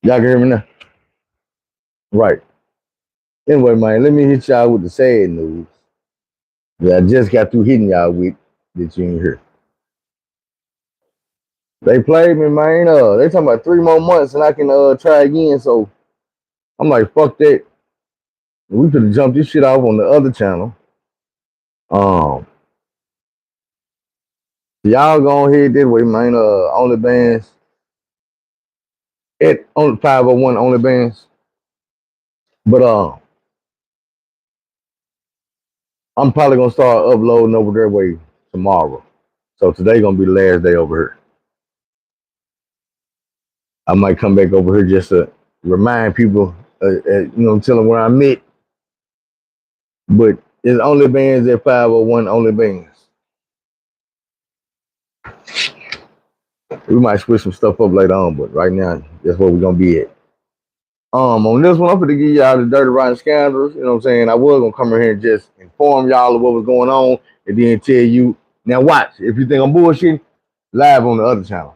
Y'all can hear me now? Right. Anyway, man, let me hit y'all with the sad news that I just got through hitting y'all with that you ain't hear. They played me, man. They talking about 3 more months and I can try again. So I'm like, fuck that. We could have jumped this shit off on the other channel. Um, y'all go ahead that way, man. Only bands at on 501 only bands. But I'm probably gonna start uploading over their way tomorrow. So today gonna be the last day over here. I might come back over here just to remind people, tell them where I'm at. But it's only bands at 501 only bands. We might switch some stuff up later on, but right now that's where we're gonna be at. On this one, I'm gonna give y'all the Dirty Rotten Scoundrels. You know what I'm saying? I was gonna come in here and just inform y'all of what was going on, and then tell you. Now watch. If you think I'm bullshitting, live on the other channel.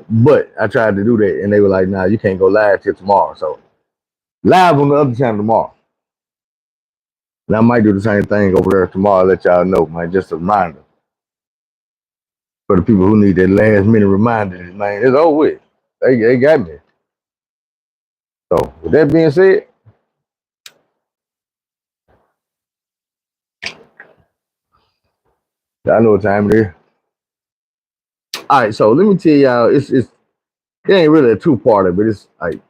But I tried to do that, and they were like, "Nah, you can't go live till tomorrow." So live on the other channel tomorrow. And I might do the same thing over there tomorrow. Let y'all know, man. Just a reminder for the people who need that last minute reminder. Man, it's over with. They got me. So with that being said, I know what time it is. All right, so let me tell y'all, it ain't really a two-parter, but it's like,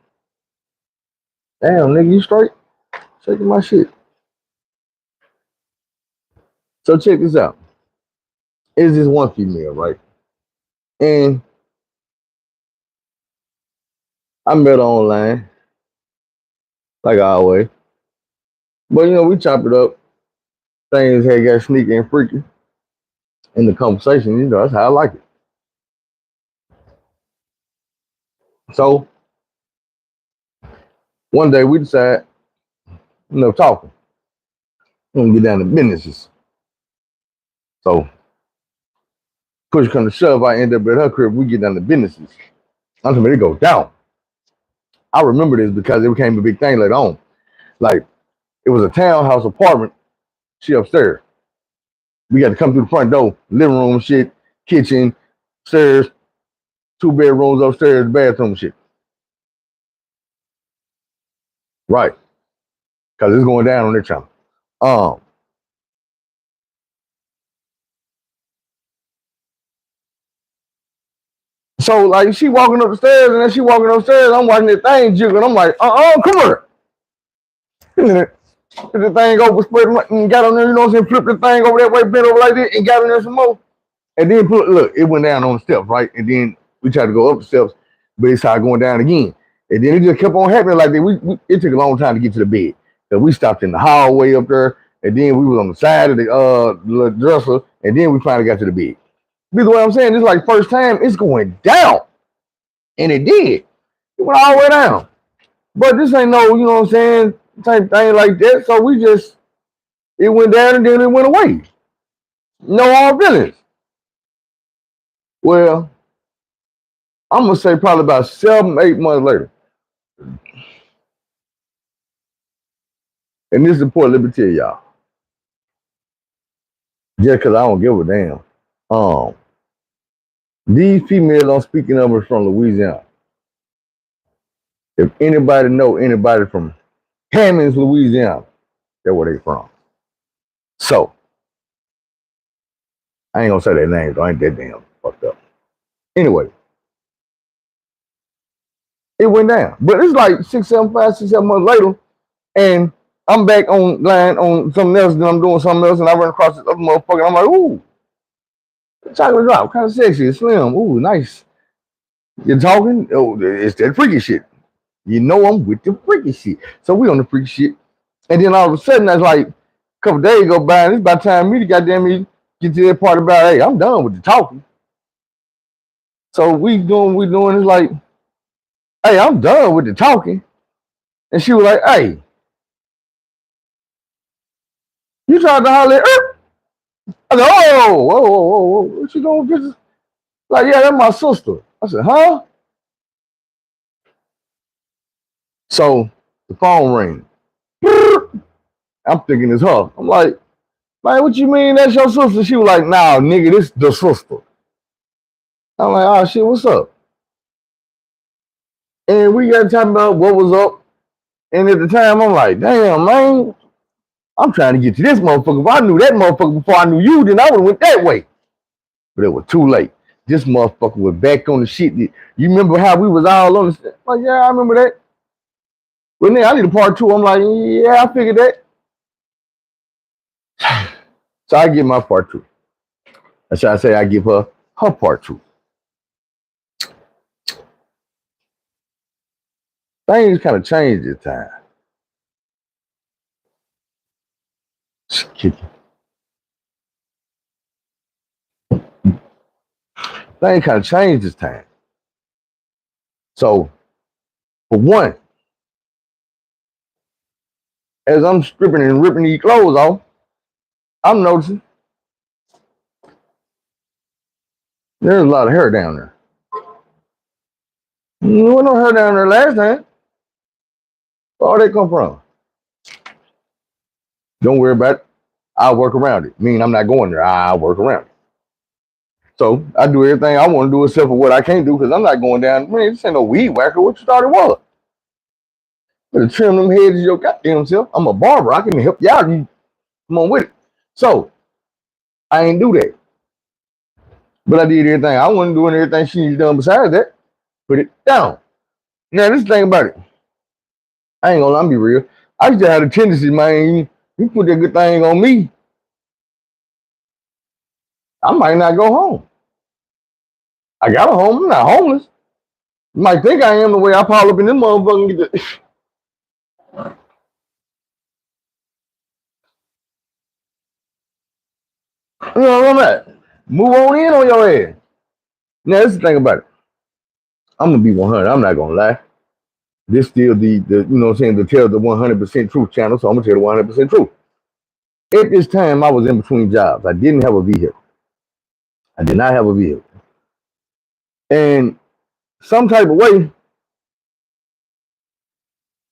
damn, nigga, you straight? Shaking my shit. So check this out. It's this one female, right? And I met her online, like I always. But we chop it up. Things had got sneaky and freaky in the conversation. That's how I like it. So one day we decide, talking. We're gonna get down to businesses. So push come to shove, I end up at her crib. We get down to businesses. I'm talking about it go down. I remember this because it became a big thing later on. Like it was a townhouse apartment. She upstairs. We got to come through the front door, living room shit, kitchen, stairs, 2 bedrooms upstairs, bathroom shit. Right. Because it's going down on their channel. Um, so like she walking up the stairs and then she walking upstairs, I'm watching that thing jiggle. I'm like, come here. The thing over, spread and got on there, you know what I'm saying? Flip the thing over that way, bent over like that, and got on there some more. And then look, it went down on the steps, right? And then we tried to go up the steps, but it started going down again. And then it just kept on happening like that. It took a long time to get to the bed. So we stopped in the hallway up there, and then we was on the side of the dresser, and then we finally got to the bed. Because what I'm saying, it's like first time it's going down. And it did. It went all the way down. But this ain't no, you know what I'm saying, type thing like that. So it went down and then it went away. No hard feelings. Well, I'm gonna say probably about 7, 8 months later. And this is important, let me tell y'all. Just cause I don't give a damn. Um, these females I'm speaking of are from Louisiana. If anybody know anybody from Hammons, Louisiana, that's where they from. So I ain't gonna say their names, I ain't that damn fucked up. Anyway, it went down. But it's like 6, 7 months later, and I'm back online on something else, and I'm doing something else, and I run across this other motherfucker, and I'm like, ooh, chocolate drop, kind of sexy, slim, ooh, nice. You're talking, oh, it's that freaky shit. You know I'm with the freaky shit. So we on the freaky shit. And then all of a sudden, that's like a couple days go by, and it's about time me to goddamn me get to that part about, hey, I'm done with the talking. So we doing, it's like, hey, I'm done with the talking. And she was like, hey, you tried to holler at her? I said, oh, whoa, what you doing, bitches? Like, yeah, that's my sister. I said, huh? So the phone rings. I'm thinking it's her. I'm like, man, what you mean that's your sister? She was like, nah, nigga, this the sister. I'm like, oh shit, what's up? And we got talking about what was up. And at the time, I'm like, damn, man, I'm trying to get to this motherfucker. If I knew that motherfucker before I knew you, then I would have went that way. But it was too late. This motherfucker was back on the shit. You remember how we was all on the like, yeah, I remember that. But then I need a part two. I'm like, yeah, I figured that. So I get my part two. That's why I say I give her her part two. Things kind of changed this time. Things kind of changed this time. So, for one, as I'm stripping and ripping these clothes off, I'm noticing there's a lot of hair down there. There was no hair down there last time. Where did they come from? Don't worry about it. I'll work around it. Meaning I'm not going there. I'll work around it. So I do everything I want to do except for what I can't do because I'm not going down. Man, this ain't no weed whacker. What you thought it was? Better trim them heads your goddamn self. I'm a barber. I can help you out. You come on with it. So I ain't do that. But I did everything I wasn't doing everything she needed done besides that. Put it down. Now this thing about it. I ain't gonna lie, I'm be real. I used to have a tendency, man. You put that good thing on me, I might not go home. I got a home. I'm not homeless. You might think I am the way I pile up in this motherfucker and get the you know what I'm at? Move on in on your ass. Now, this is the thing about it. I'm gonna be 100. I'm not gonna lie. This still the you know what I'm saying, to tell the 100% truth channel, so I'm gonna tell the 100% truth. At this time, I was in between jobs. I didn't have a vehicle. I did not have a vehicle. And some type of way,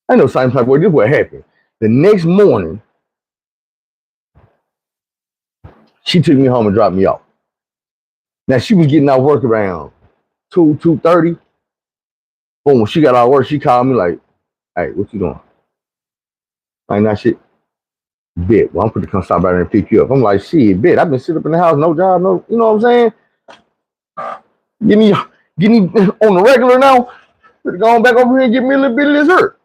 I know some type of way, this is what happened. The next morning, she took me home and dropped me off. Now, she was getting out work around 2:30. But when she got out of work, she called me like, hey, what you doing? Ain't that shit? Bet. Well, I'm going to come stop by there and pick you up. I'm like, shit, bet. I've been sitting up in the house, no job, no, you know what I'm saying? Give me on the regular now. Go on back over here and give me a little bit of this hurt.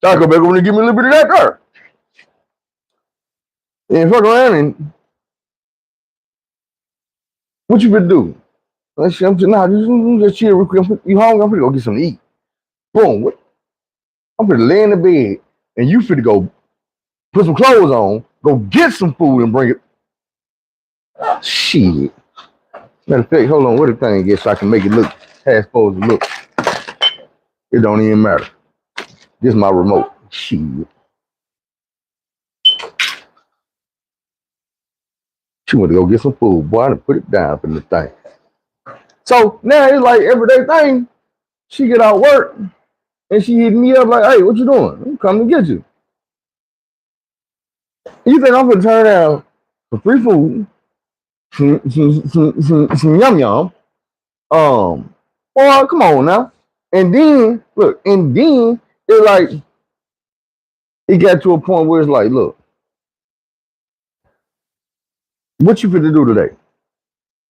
So I go back over and give me a little bit of that hurt. And fuck around and what you been do? I'm just chill real quick. You hungry? I'm gonna go get something to eat. Boom. What? I'm gonna lay in the bed and you finna go put some clothes on, go get some food and bring it. Shit. Matter of fact, hold on, what the thing is so I can make it look how it's supposed to look. It don't even matter. This is my remote. Shit. She went to go get some food, boy, and put it down in the thing. So now it's like everyday thing. She get out work and she hit me up like, hey, what you doing? I'm coming to get you. You think I'm gonna turn down for free food, some yum yum? Boy, come on now. And then look, and then it like it got to a point where it's like, look, what you finna do today?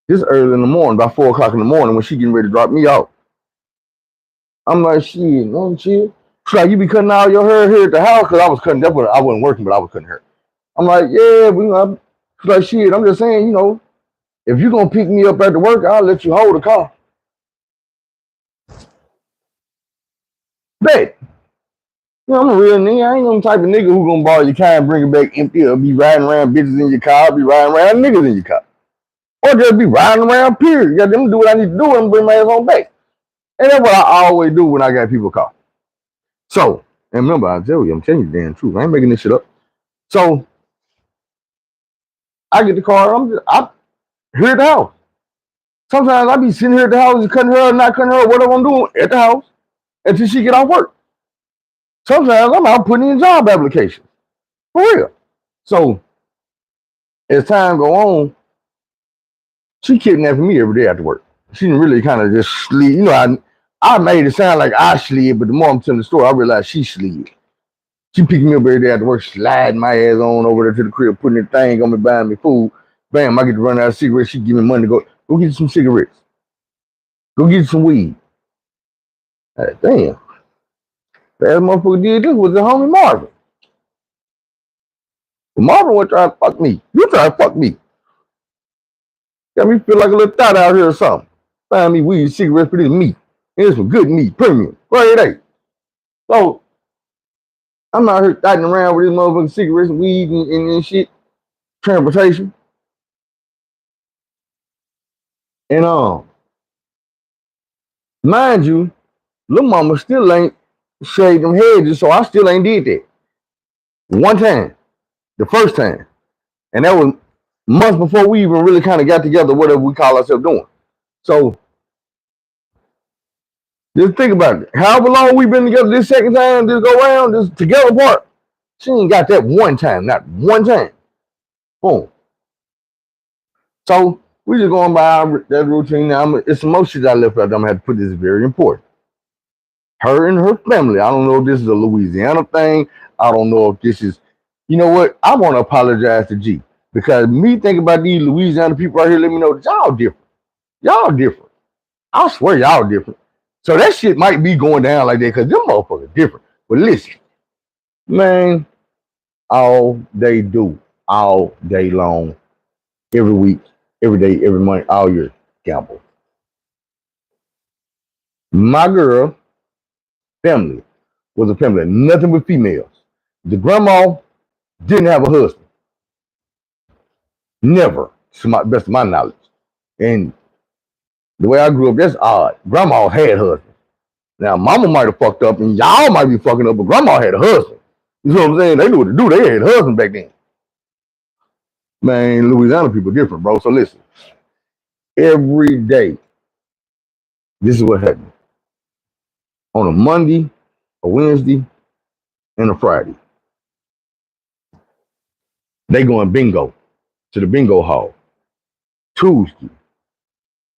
This early in the morning, by 4 o'clock in the morning, when she getting ready to drop me off. I'm like, shit, no shit. She's like, you be cutting all your hair here at the house? Because I was cutting, that's when I wasn't working, but I was cutting hair. I'm like, yeah, she's like, shit, I'm just saying, you know, if you're gonna pick me up at the work, I'll let you hold the car. Bet. You know, I'm a real nigga. I ain't no type of nigga who gonna borrow your car and bring it back empty or be riding around bitches in your car, be riding around niggas in your car. Or just be riding around, period. Yeah, them do what I need to do and bring my ass on back. And that's what I always do when I got people call. So, and remember, I'm telling you the damn truth. I ain't making this shit up. So, I get the car, I'm here at the house. Sometimes I be sitting here at the house and cutting her, not cutting her, whatever I'm doing at the house until she get off work. Sometimes I'm out putting in job applications. For real. So as time go on, she kidnapping me every day after work. She didn't really kind of just slid. You know, I made it sound like I slid, but the more I'm telling the story, I realized she slid. She picked me up every day after work, sliding my ass on over there to the crib, putting the thing on me, buying me food. Bam, I get to run out of cigarettes. She give me money to go get you some cigarettes. Go get you some weed. Damn. The ass motherfucker did this was the homie Marvin. But Marvin went trying to fuck me. You trying to fuck me. Got me feel like a little thot out here or something. Find me weed, cigarettes for this meat. And it's some good meat, premium. Right there. So I'm out here thotting around with this motherfucking cigarettes, weed, and shit. Transportation. And mind you, little mama still ain't shaved them hedges, so I still ain't did that. One time. The first time. And that was months before we even really kind of got together, whatever we call ourselves doing. So just think about it. However long we've been together, this second time, this go around, this together part, she ain't got that one time, not one time. Boom. So we just going by that routine. Now, it's some more shit I left out. I'm gonna have to put this very important. Her and her family. I don't know if this is a Louisiana thing. I don't know if this is, you know what? I want to apologize to G because me thinking about these Louisiana people right here, let me know that y'all different. Y'all different. I swear y'all different. So that shit might be going down like that because them motherfuckers different. But listen, man, all they do, all day long, every week, every day, every month, all year, gamble. My girl family was a family, nothing but females. The grandma didn't have a husband. Never, to my best of my knowledge. And the way I grew up, that's odd. Grandma had husbands. Now, mama might have fucked up, and y'all might be fucking up, but grandma had a husband. You know what I'm saying? They knew what to do. They had a husband back then. Man, Louisiana people different, bro. So listen, every day, this is what happened. On a Monday, a Wednesday, and a Friday, they going bingo to the bingo hall. Tuesday,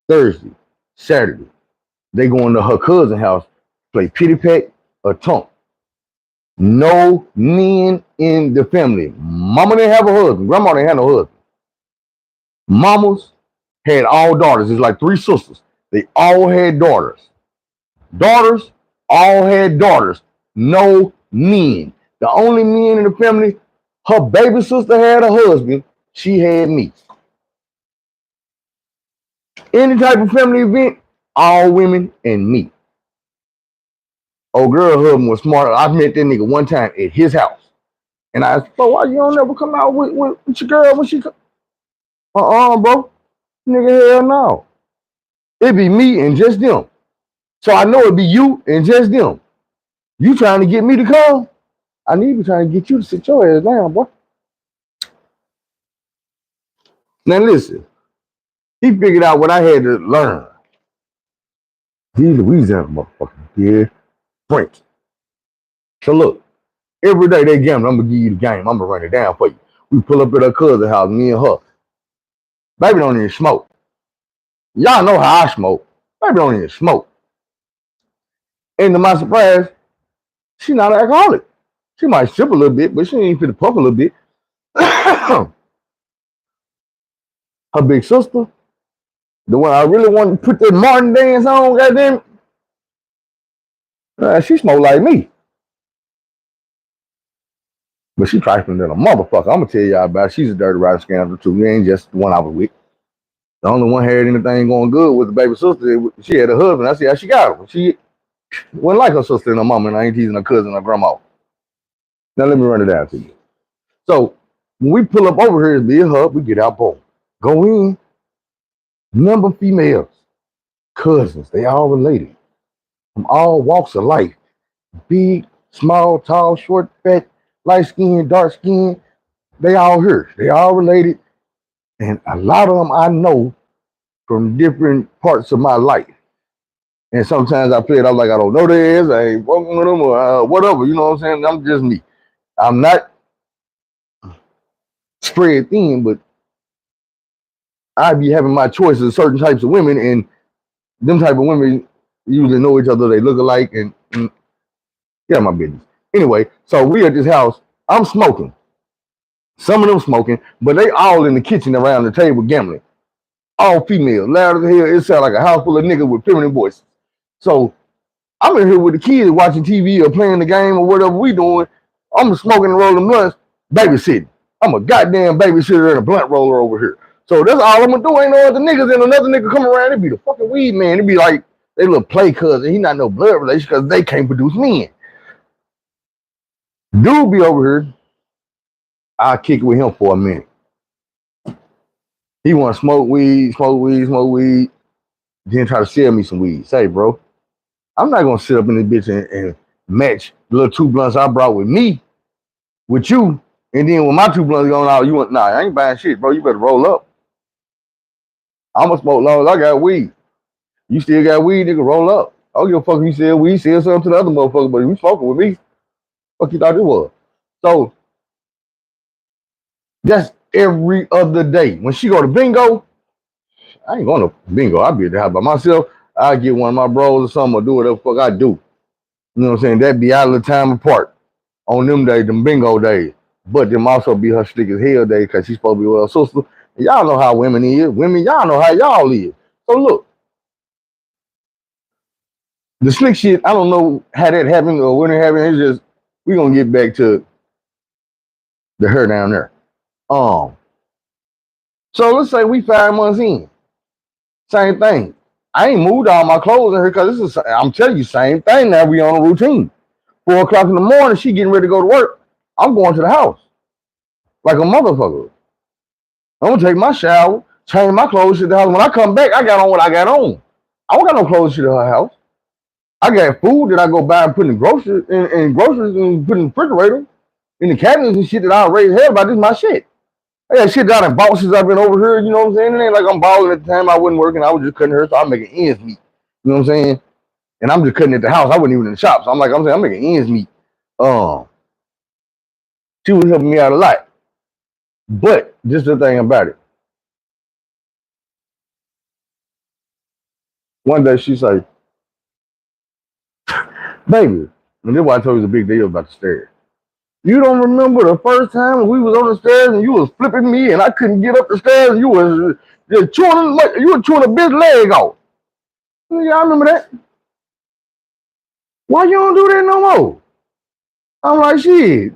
Thursday, Saturday, they going to her cousin's house, play pity pack or tunk. No men in the family. Mama didn't have a husband. Grandma didn't have no husband. Mamas had all daughters. It's like three sisters. They all had daughters. Daughters all had daughters. No men. The only men in the family, her baby sister had a husband. She had me. Any type of family event, all women and me. Old girl husband was smart. I met that nigga one time at his house. And I asked, bro, why you don't never come out with your girl when she come? Bro. Nigga, hell no. It be me and just them. So I know it be you and just them. You trying to get me to come? I need to be trying to get you to sit your ass down, boy. Now listen, he figured out what I had to learn. These Louisiana motherfuckers, yeah, French. So look, every day they gamble, I'm gonna give you the game. I'm gonna run it down for you. We pull up at her cousin's house, me and her. Baby don't even smoke. Y'all know how I smoke. Baby don't even smoke. And to my surprise, she not an alcoholic. She might sip a little bit, but she ain't fit to puff a little bit. Her big sister, the one I really want to put that Martin dance on, goddamn, she smoke like me. But she trifling than a motherfucker. I'm gonna tell y'all about it. She's a dirty rotten scoundrel too. You ain't just the one I was with. The only one had anything going good with the baby sister. She had a husband. I see how she got her. She wasn't like her sister and her mama, and I ain't teasing her cousin or grandma. Now let me run it down to you. So when we pull up over here, it's me and her, we get out boom. Go in, number of females, cousins, they all related. From all walks of life. Big, small, tall, short, fat, light skin, dark skin. They all here. They all related. And a lot of them I know from different parts of my life. And sometimes I play it out like I don't know their ass, I ain't fucking with them or whatever, you know what I'm saying? I'm just me. I'm not spread thin, but I be having my choices of certain types of women, and them type of women usually know each other, they look alike, and get out my business. Anyway, so we at this house, I'm smoking. Some of them smoking, but they all in the kitchen around the table gambling. All females, loud as hell. It sound like a house full of niggas with feminine voices. So I'm in here with the kids watching TV or playing the game or whatever we doing. I'm smoking and rolling blunts, babysitting. I'm a goddamn babysitter and a blunt roller over here. So that's all I'm gonna do. Ain't no other niggas, and another nigga come around. It be the fucking weed man. It be like they little play cousin. He not no blood relation because they can't produce men. Dude be over here. I'll kick it with him for a minute. He want to smoke weed, smoke weed, smoke weed. Then try to sell me some weed. Say, bro, I'm not gonna sit up in this bitch and match the little 2 blunts I brought with me with you, and then when my 2 blunts going out, you want nah, I ain't buying shit, bro. You better roll up. I'ma smoke long as I got weed. You still got weed, nigga, roll up. I don't give a fuck if you sell weed, sell something to the other motherfucker, but if you smoking with me, fuck you thought it was. So that's every other day. When she go to bingo, I ain't going to bingo. I'll be at the house by myself. I'll get one of my bros or something or do whatever the fuck I do. You know what I'm saying? That be out of the time apart on them days, them bingo days. But them also be her slick as hell days because she's supposed to be with her sister. And y'all know how women is. Women, y'all know how y'all is. So look, the slick shit, I don't know how that happened or when it happened. It's just, we going to get back to the her down there. So let's say we 5 months in. Same thing. I ain't moved all my clothes in here because this is, I'm telling you, same thing now. We on a routine. 4 o'clock in the morning, she getting ready to go to work. I'm going to the house like a motherfucker. I'm gonna take my shower, change my clothes to the house. When I come back, I got on what I got on. I don't got no clothes to her house. I got food that I go buy and put in groceries and groceries and put in the refrigerator, in the cabinets and shit that I already have about. This is my shit. I got shit that I done bought since I've been over here. You know what I'm saying? It ain't like I'm balling at the time. I wasn't working. I was just cutting her, so I'm making ends meet. You know what I'm saying? And I'm just cutting at the house. I wasn't even in the shop. So I'm saying I'm making ends meet. She was helping me out a lot. But just the thing about it. One day she said, baby, and this is why I told you the big deal about the stairs. You don't remember the first time when we was on the stairs and you was flipping me and I couldn't get up the stairs and you was just chewing a bitch leg off. Yeah, I remember that. Why you don't do that no more? I'm like, shit,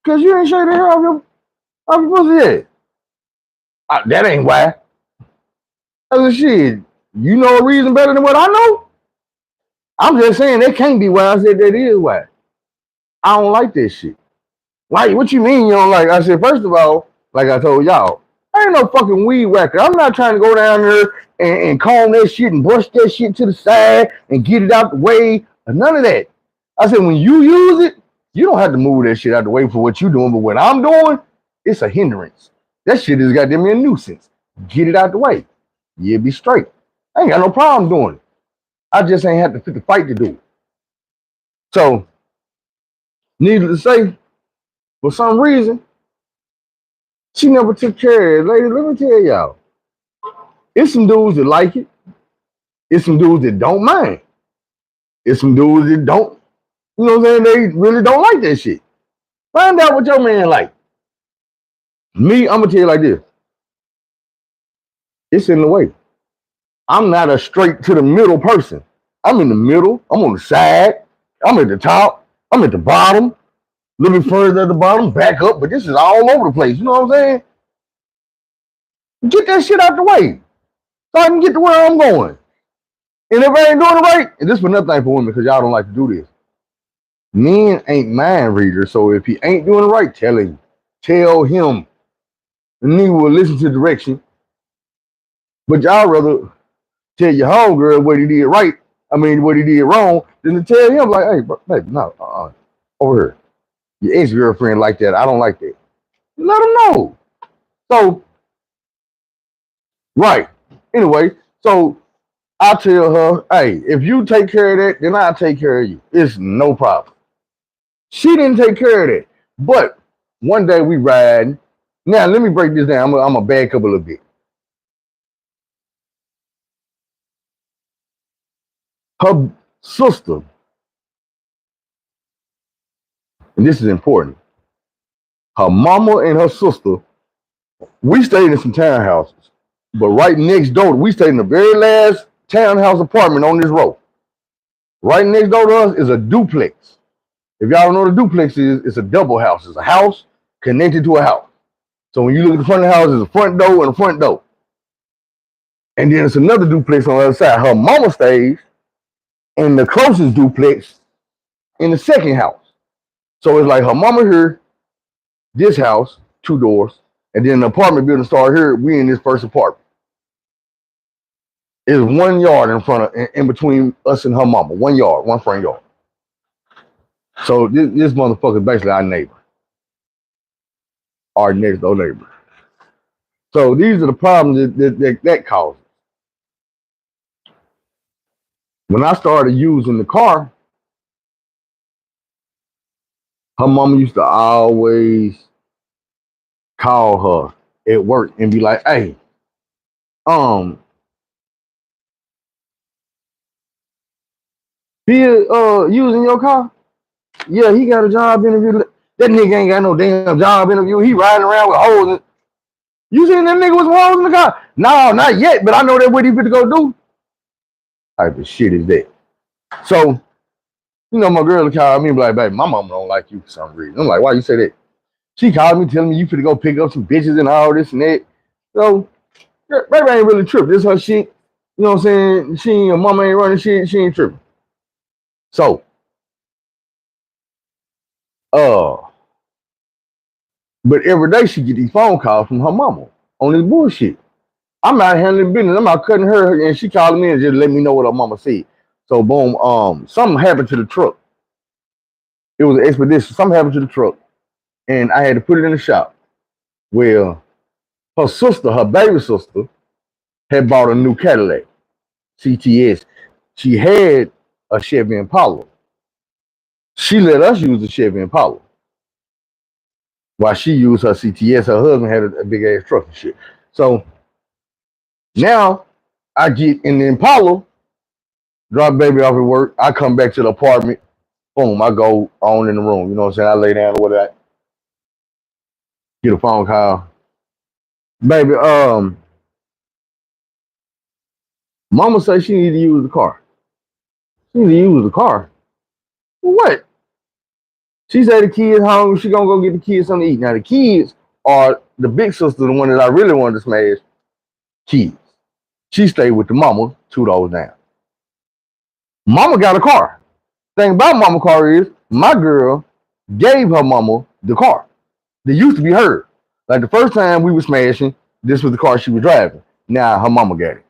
cause you ain't shake the hair off your pussy yet. That ain't why. I said, shit, you know a reason better than what I know? I'm just saying that can't be why. I said that is why. I don't like this shit. Like, what you mean you don't like? I said, first of all, like I told y'all, I ain't no fucking weed whacker. I'm not trying to go down there and comb that shit and brush that shit to the side and get it out the way. None of that. I said, when you use it, you don't have to move that shit out the way for what you're doing. But what I'm doing, it's a hindrance. That shit is goddamn a nuisance. Get it out the way. You'll be straight. I ain't got no problem doing it. I just ain't had to fit the fight to do it. So, needless to say, for some reason, she never took care of it. Lady, let me tell y'all. It's some dudes that like it. It's some dudes that don't mind. It's some dudes that don't, you know what I'm saying? They really don't like that shit. Find out what your man like. Me, I'm gonna tell you like this. It's in the way. I'm not a straight to the middle person. I'm in the middle. I'm on the side. I'm at the top. I'm at the bottom. A little bit further at the bottom, back up, but this is all over the place. You know what I'm saying? Get that shit out the way so I can get to where I'm going. And if I ain't doing it right, and this is another thing for women because y'all don't like to do this. Men ain't mind readers, so if he ain't doing it right, tell him. Tell him. And he will listen to direction. But y'all rather tell your homegirl what he did right, what he did wrong, than to tell him like, hey, bro, baby, no, over here. Your ex-girlfriend like that. I don't like that. Let him know. So, right. Anyway, so I tell her, hey, if you take care of that, then I'll take care of you. It's no problem. She didn't take care of that. But one day we ride. Now, let me break this down. I'm going to back up a little bit. Her sister, and this is important, her mama and her sister, we stayed in some townhouses. But right next door, we stayed in the very last townhouse apartment on this road. Right next door to us is a duplex. If y'all don't know what a duplex is, it's a double house. It's a house connected to a house. So when you look at the front of the house, there's a front door and a front door. And then it's another duplex on the other side. Her mama stays in the closest duplex in the second house. So it's like her mama here, this house, 2 doors, and then the apartment building started here. We in this first apartment. It's 1 yard in between us and her mama. 1 yard, one front yard. So this motherfucker is basically our neighbor, our next door neighbor. So these are the problems that causes. When I started using the car, her mama used to always call her at work and be like, "Hey, he using your car? Yeah, he got a job interview. That nigga ain't got no damn job interview. He riding around with holes. You seen that nigga with some holes in the car? No, not yet, but I know that what he fit to go do. What type of shit is that?" So, my girl called me and be like, "Baby, my mama don't like you for some reason." I'm like, "Why you say that?" She called me telling me you finna go pick up some bitches and all this and that. So, baby ain't really tripping. This her shit. You know what I'm saying? Her mama ain't running shit. She ain't tripping. So, but every day she get these phone calls from her mama on this bullshit. I'm out handling business. I'm out cutting her, and she calling me and just let me know what her mama said. So boom, something happened to the truck. It was an expedition. Something happened to the truck, and I had to put it in the shop. Well, her sister, her baby sister, had bought a new Cadillac, CTS. She had a Chevy Impala. She let us use the Chevy Impala while she used her CTS. Her husband had a big ass truck and shit. So now I get in the Impala, drop baby off at work. I come back to the apartment. Boom, I go on in the room. You know what I'm saying? I lay down or whatever. Get a phone call. Baby, mama say she need to use the car. She need to use the car. What? She said the kids home. She gonna go get the kids something to eat. Now the kids are the big sister, the one that I really wanted to smash. Kids. She stayed with the mama 2 doors down. Mama got a car. Thing about mama car is my girl gave her mama the car. They used to be hers. Like the first time we were smashing, this was the car she was driving. Now her mama got it.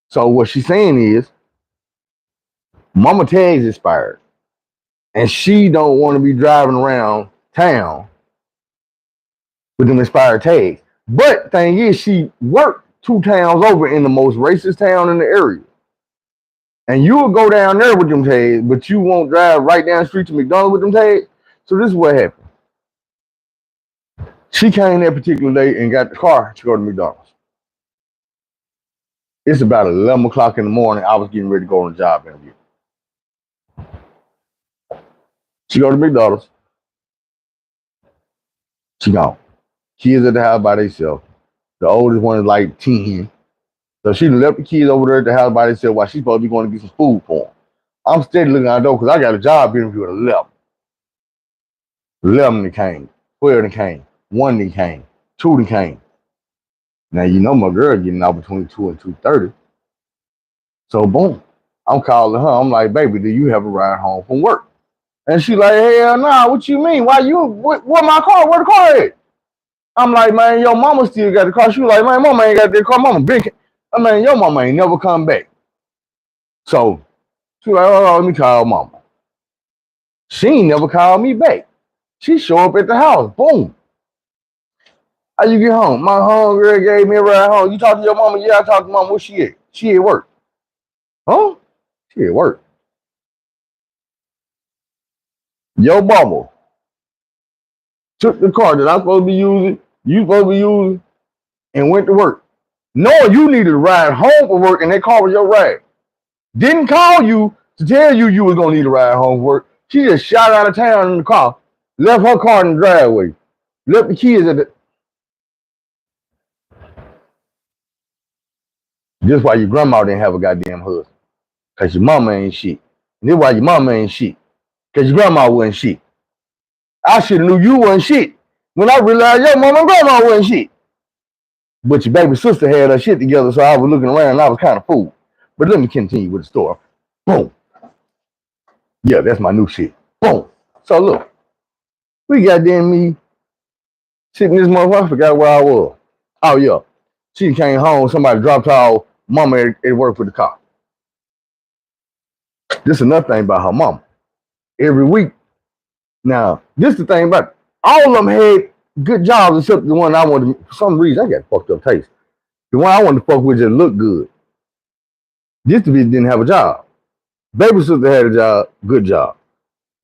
So what she's saying is, mama tags expired, and she don't want to be driving around town with them expired tags. But thing is, she worked 2 towns over in the most racist town in the area. And you will go down there with them tags, but you won't drive right down the street to McDonald's with them tags. So this is what happened. She came that particular day and got the car to go to McDonald's. It's about 11 o'clock in the morning. I was getting ready to go on a job interview. She go to McDonald's. She gone. Kids at the house by themselves. The oldest one is like 10. So she left the kids over there at the house by themselves while she's supposed to be going to get some food for them. I'm steady looking out the door because I got a job interview at 11. 11 that came. 12 that came. 1 that came. 2 that came. Now, my girl getting out between 2 and 2:30. So, boom. I'm calling her. I'm like, "Baby, do you have a ride home from work?" And she like, "Hell nah, what you mean? Why you, what my car? Where the car at?" I'm like, "Man, your mama still got the car." She was like, "Man, mama ain't got that car. Mama big." I mean, your mama ain't never come back. So, she like, "Oh, let me call mama." She ain't never called me back. She show up at the house. Boom. "How you get home?" "My homegirl gave me a ride home." "You talk to your mama?" "Yeah, I talked to mama." "Where she at?" "She at work." Huh? She at work. Your mama took the car that I'm supposed to be using, you supposed to be using, and went to work. Knowing you needed to ride home from work and that car was your ride. Didn't call you to tell you you was gonna need a ride home from work. She just shot out of town in the car, left her car in the driveway, left the kids at the. This why your grandma didn't have a goddamn husband. Cause your mama ain't shit. And this why your mama ain't shit. Cause your grandma wasn't shit. I should have knew you wasn't shit when I realized your mama and grandma wasn't shit. But your baby sister had her shit together, so I was looking around and I was kind of fooled. But let me continue with the story. Boom. Yeah, that's my new shit. Boom. So look, we goddamn me sitting this motherfucker, I forgot where I was. Oh yeah. She came home, somebody dropped her mama at work for the car. This is another thing about her mama. Every week. Now, this is the thing about it. All of them had good jobs except the one I wanted. For some reason, I got fucked up taste. The one I wanted to fuck with just looked good. This bitch didn't have a job. Baby sister had a job, good job.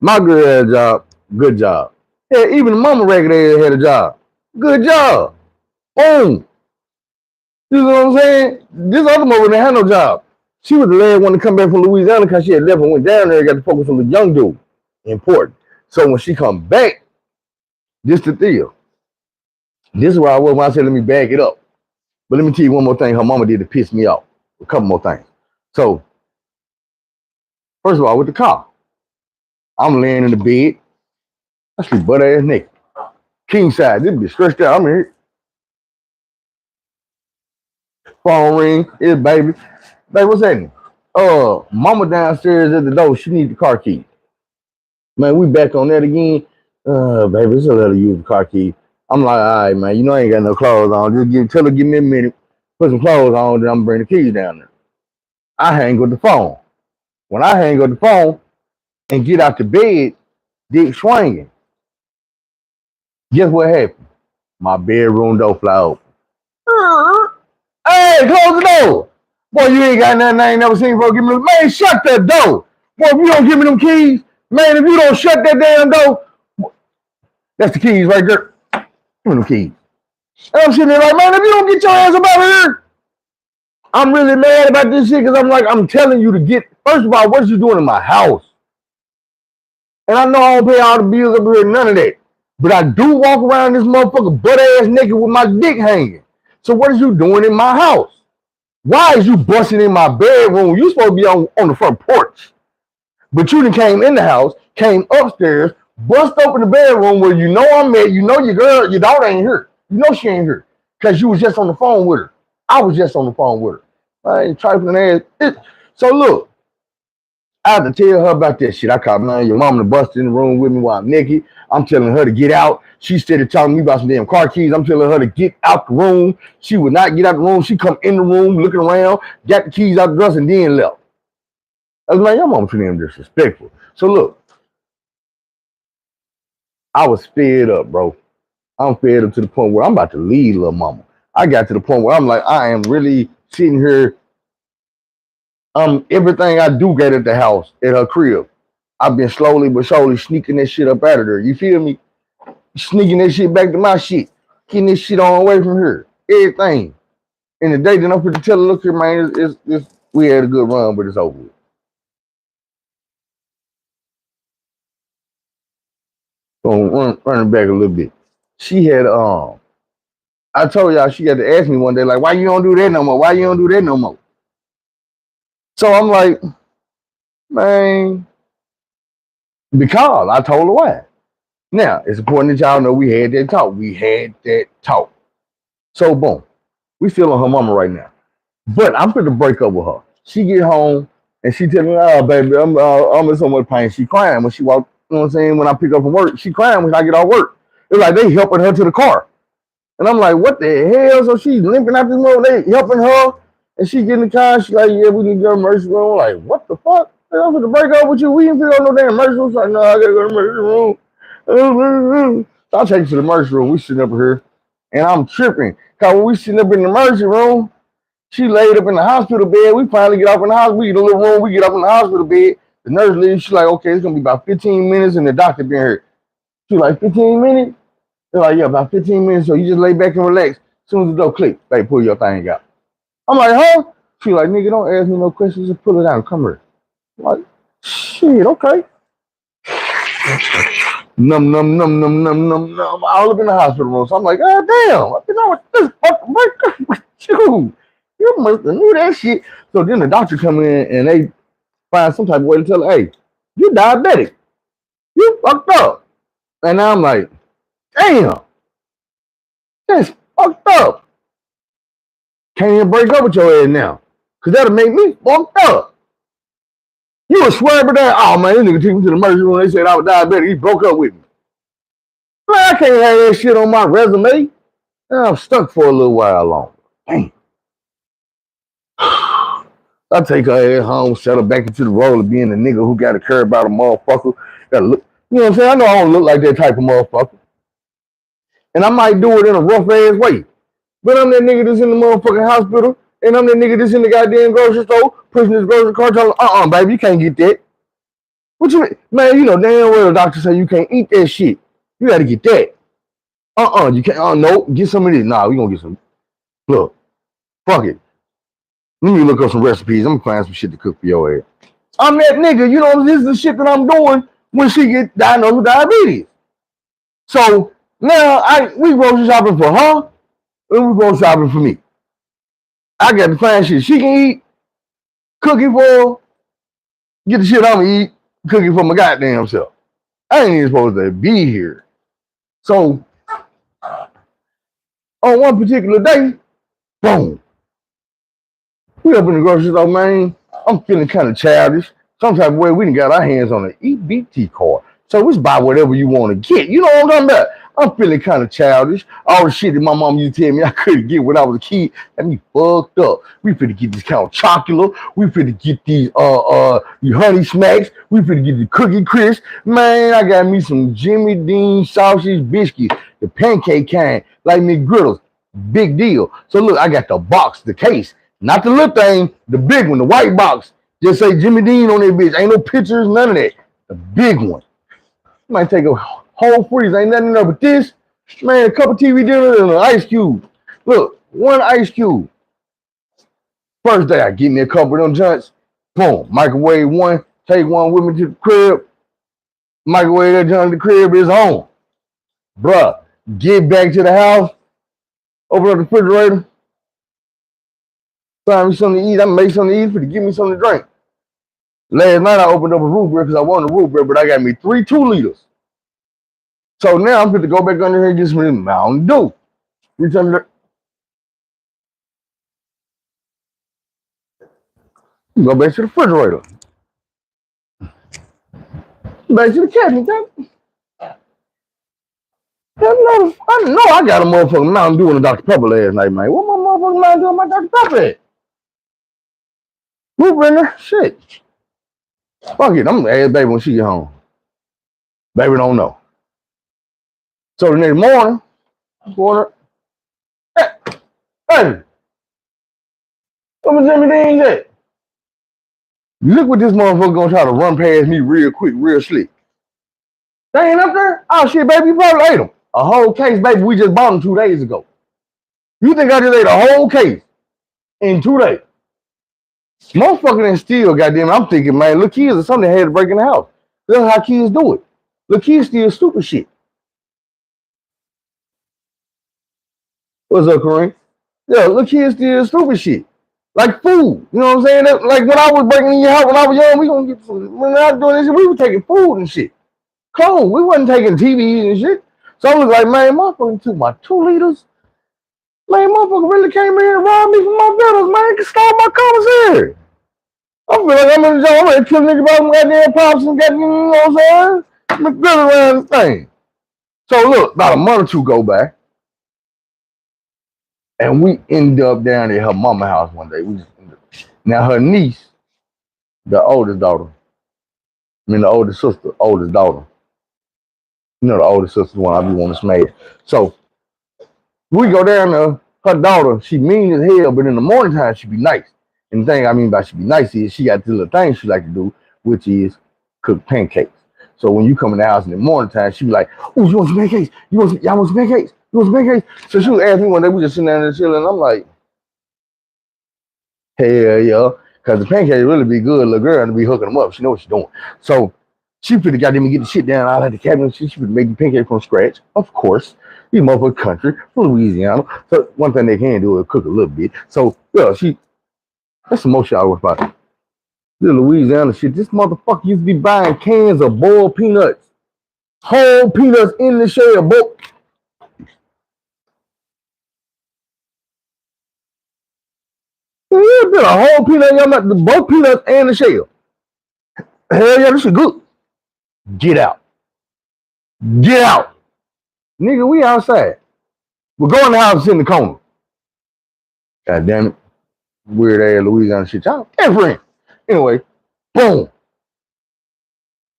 My girl had a job, good job. Yeah, even the mama ragged ass had a job, good job. Boom. You know what I'm saying? This other mother didn't have no job. She was the last one to come back from Louisiana because she had left and went down there and got to focus on the young dude. Important. So when she come back, this the deal. This is where I was when I said, let me back it up. But let me tell you one more thing her mama did to piss me off. A couple more things. So, first of all, with the car, I'm laying in the bed. I sleep butt ass naked. King size. This be stretched out. I'm here. Phone ring. It's baby. Baby, what's happening? Mama downstairs at the door. She need the car key. Man, we back on that again. Baby, it's a let her use the car key. I'm like, all right, man. You know I ain't got no clothes on. Tell her give me a minute. Put some clothes on. Then I'm gonna bring the keys down there. I hang up the phone. When I hang up the phone and get out the bed, dick swinging. Guess what happened? My bedroom door fly open. Hey, close the door. Boy, you ain't got nothing I ain't never seen before. Give me, man, shut that door. Boy, if you don't give me them keys, man, if you don't shut that damn door, that's the keys right there. Give me them keys. And I'm sitting there like, man, if you don't get your ass up out of here, I'm really mad about this shit because I'm like, I'm telling you to get, first of all, what you doing in my house? And I know I don't pay all the bills up here, none of that. But I do walk around this motherfucker butt ass naked with my dick hanging. So what is you doing in my house? Why is you busting in my bedroom? You supposed to be on the front porch. But you done came in the house, came upstairs, bust open the bedroom where you know I'm at, you know your girl, your daughter ain't here. You know she ain't here. Because you was just on the phone with her. I was just on the phone with her. I ain't trifling ass. So look, I had to tell her about that shit. I called, man, your mama busted in the room with me while I'm naked. I'm telling her to get out. She started talking to me about some damn car keys. I'm telling her to get out the room. She would not get out the room. She come in the room looking around, got the keys out the dresser, and then left. I was like, your mama too damn disrespectful. So look, I was fed up, bro. I'm fed up to the point where I'm about to leave little mama. I got to the point where I'm like, I am really sitting here. Everything I do get at the house, at her crib. I've been slowly but surely sneaking that shit up out of there. You feel me? Sneaking that shit back to my shit. Getting this shit on away from her. Everything. And the day that I'm to tell her, look here, man, we had a good run, but it's over with. So running back a little bit. She had I told y'all she had to ask me one day, like, why you don't do that no more? Why you don't do that no more? So I'm like, man, because I told her why. Now, it's important that y'all know we had that talk. We had that talk. So boom. We still on her mama right now. But I'm gonna break up with her. She get home and she tell me, oh baby, I'm in so much pain. She crying when she walk, you know what I'm saying? When I pick up from work, she crying when I get off work. It's like they helping her to the car. And I'm like, what the hell? So she's limping out this road, they helping her, and she get in the car, she like, yeah, we need to go to the emergency room. I'm like, what the fuck? I'm gonna break up with you. We ain't feel no damn emergency room. She's like, no, I gotta go to the emergency room. So I'll take you to the emergency room. We sitting up here, and I'm tripping. Cause when we sitting up in the emergency room, She laid up in the hospital bed. We finally get up in the hospital. We get a little room. We get up in the hospital bed. The nurse leaves. She's like, okay, it's gonna be about 15 minutes, and the doctor been here. She's like, 15 minutes? They're like, yeah, about 15 minutes. So you just lay back and relax. As soon as the door clicks, they pull your thing out. I'm like, huh? She like, nigga, don't ask me no questions. Just pull it out and come here. I'm like, shit, okay. Num num num num num num num. All up in the hospital room. So I'm like, God damn, I've been on with this fucking break with you. You must have knew that shit. So then the doctor come in and they find some type of way to tell her, hey, you diabetic. You fucked up. And I'm like, damn, that's fucked up. Can't even break up with your ass now. Cause that'll make me fucked up. You would swear but that, oh man, this nigga took me to the emergency room. They said I was diabetic. He broke up with me. Man, I can't have that shit on my resume. And I'm stuck for a little while longer. Damn. I take her ass home, settle back into the role of being the nigga who got to care about a motherfucker. Gotta look, you know what I'm saying? I know I don't look like that type of motherfucker. And I might do it in a rough ass way. But I'm that nigga that's in the motherfucking hospital, and I'm that nigga that's in the goddamn grocery store, pushing this grocery cart, telling baby, you can't get that. What you mean? Man, you know damn well the doctor say you can't eat that shit. You gotta get that. You can't, no, get some of this. Nah, we gonna get some. Look, fuck it. Let me look up some recipes. I'm gonna find some shit to cook for your ass. I'm that nigga, you know, this is the shit that I'm doing when she get diagnosed with diabetes. So now we grocery shopping for her, and we grocery shopping for me. I got to find shit she can eat, cook it for her, get the shit I'm gonna eat, cook it for my goddamn self. I ain't even supposed to be here. So on one particular day, boom. We up in the grocery store, man. I'm feeling kind of childish. Some type of way we done got our hands on an EBT card. So we just buy whatever you want to get. You know what I'm talking about? I'm feeling kind of childish. All the shit that my mom used to tell me I couldn't get when I was a kid, had me fucked up. We finna get this Count Chocula. We finna get these honey smacks. We finna get the cookie crisp. Man, I got me some Jimmy Dean sausage biscuits, the pancake kind, like McGriddles. Big deal. So look, I got the box, the case. Not the little thing, the big one, the white box. Just say Jimmy Dean on that bitch. Ain't no pictures, none of that. The big one. You might take a whole freeze. Ain't nothing in there but this. Man, a couple TV dinners and an ice cube. Look, one ice cube. First day, I get me a couple of them joints. Boom. Microwave one. Take one with me to the crib. Microwave that joint in the crib is on. Bruh, get back to the house. Open up the refrigerator. Find me something to eat. I make something to eat for to give me something to drink. Last night I opened up a root beer because I wanted a root beer, but I got me 3 2-liters. So now I'm going to go back under here and get some Mountain Dew. Reach under there. Go back to the refrigerator. Back to the cabinet. I know I got a motherfucking Mountain Dew and a Dr. Pepper last night, man. What my motherfucking Mountain Dew and my Dr. Pepper at? Root beer in there? Shit. Fuck it. I'm going to ask baby when she get home. Baby don't know. So the next morning, I'm going to, hey, what was Jimmy Dean at? Look what this motherfucker gonna try to run past me real quick, real slick. They ain't up there? Oh shit, baby, you probably ate them. A whole case, baby, we just bought them 2 days ago. You think I just ate a whole case in 2 days? Motherfucker ain't still, goddamn, I'm thinking, man, little kids or something had to break in the house. That's how kids do it. Little kids steal stupid shit. What's up, Kareem? Yeah, little kids steal stupid shit. Like food. You know what I'm saying? That, like when I was breaking in your house when I was young, we gonna get food. When I was doing this shit, we were taking food and shit. Cold. We wasn't taking TVs and shit. So I was like, man, motherfucker took my 2 liters. Man, motherfucker really came in here and robbed me for my bills, man. Stole my commissary. I feel like I'm in the job. I'm ready to kill niggas about them goddamn pops and goddamn, you know what I'm saying? McGriddle around the thing. So look, about a month or 2 go by. And we end up down at her mama house one day. Now her niece, the oldest daughter, the oldest sister, oldest daughter. You know the oldest sister one I be wanting to smash. So we go down to her daughter, she mean as hell, but in the morning time she be nice. And the thing I mean by she be nice is she got this little thing she like to do, which is cook pancakes. So when you come in the house in the morning time, she be like, "Oh, you want some pancakes? Y'all want some pancakes? You want some pancakes?" So she would ask me one day, we just sitting down there chilling, and I'm like, "Hell yeah," because the pancakes really be good. Little girl to be hooking them up. She know what she's doing. So she finna got them get the shit down out of the cabinet. She finna make the pancakes from scratch, of course. These motherfuckers country from Louisiana. So one thing they can do is cook a little bit. So yeah, that's the most y'all was about. This Louisiana shit. This motherfucker used to be buying cans of boiled peanuts. Whole peanuts in the shell, boy. Yeah, been a whole peanut, y'all got the both peanuts and the shell. Hell yeah, this is good. Get out. Get out. Nigga, we outside. We're going to the house in the corner. God damn it. Weird ass Louisiana shit. Y'all different. Anyway, boom.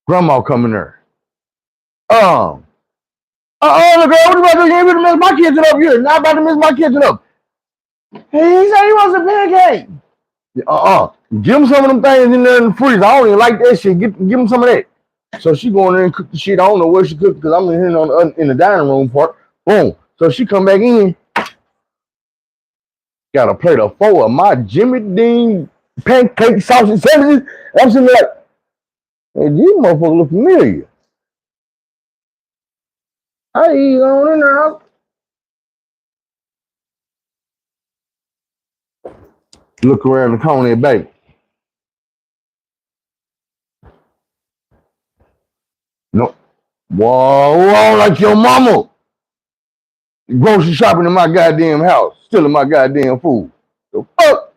Grandma coming there. The girl, what you about to do? You ain't gonna mess my kitchen up. You're not about to mess my kitchen up. Hey, he said he wants a pancake. Give him some of them things in there in the freezer. I don't even like that shit. Give him some of that. So she go in there and cook the shit. I don't know where she cooked because I'm in here in the dining room part. Boom. So she come back in. Got a plate of 4 of my Jimmy Dean pancake sausage sandwiches. I'm sitting like, hey, these motherfuckers look familiar. I eat on in there. Look around the corner, baby. No. Whoa, like your mama. Grocery shopping in my goddamn house, stealing my goddamn food. The fuck?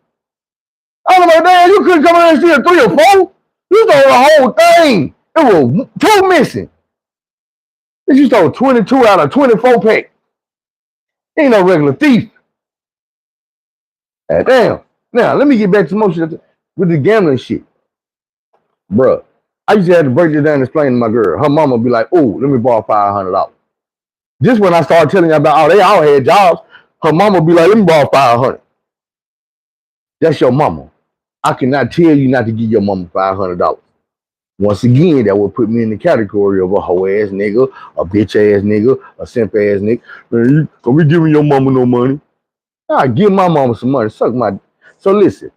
I was like, damn, you couldn't come in and steal 3 or 4? You stole the whole thing. It was 2 missing. You stole 22 out of 24 pack. Ain't no regular thief. Damn. Now, let me get back to most of with the gambling shit. Bruh, I used to have to break it down and explain to my girl. Her mama be like, oh, let me borrow $500. Just when I started telling her about, they all had jobs, her mama be like, let me borrow $500. That's your mama. I cannot tell you not to give your mama $500. Once again, that would put me in the category of a hoe ass nigga, a bitch ass nigga, a simp ass nigga. Man, are we giving your mama no money? I give my mama some money. Suck my. So listen,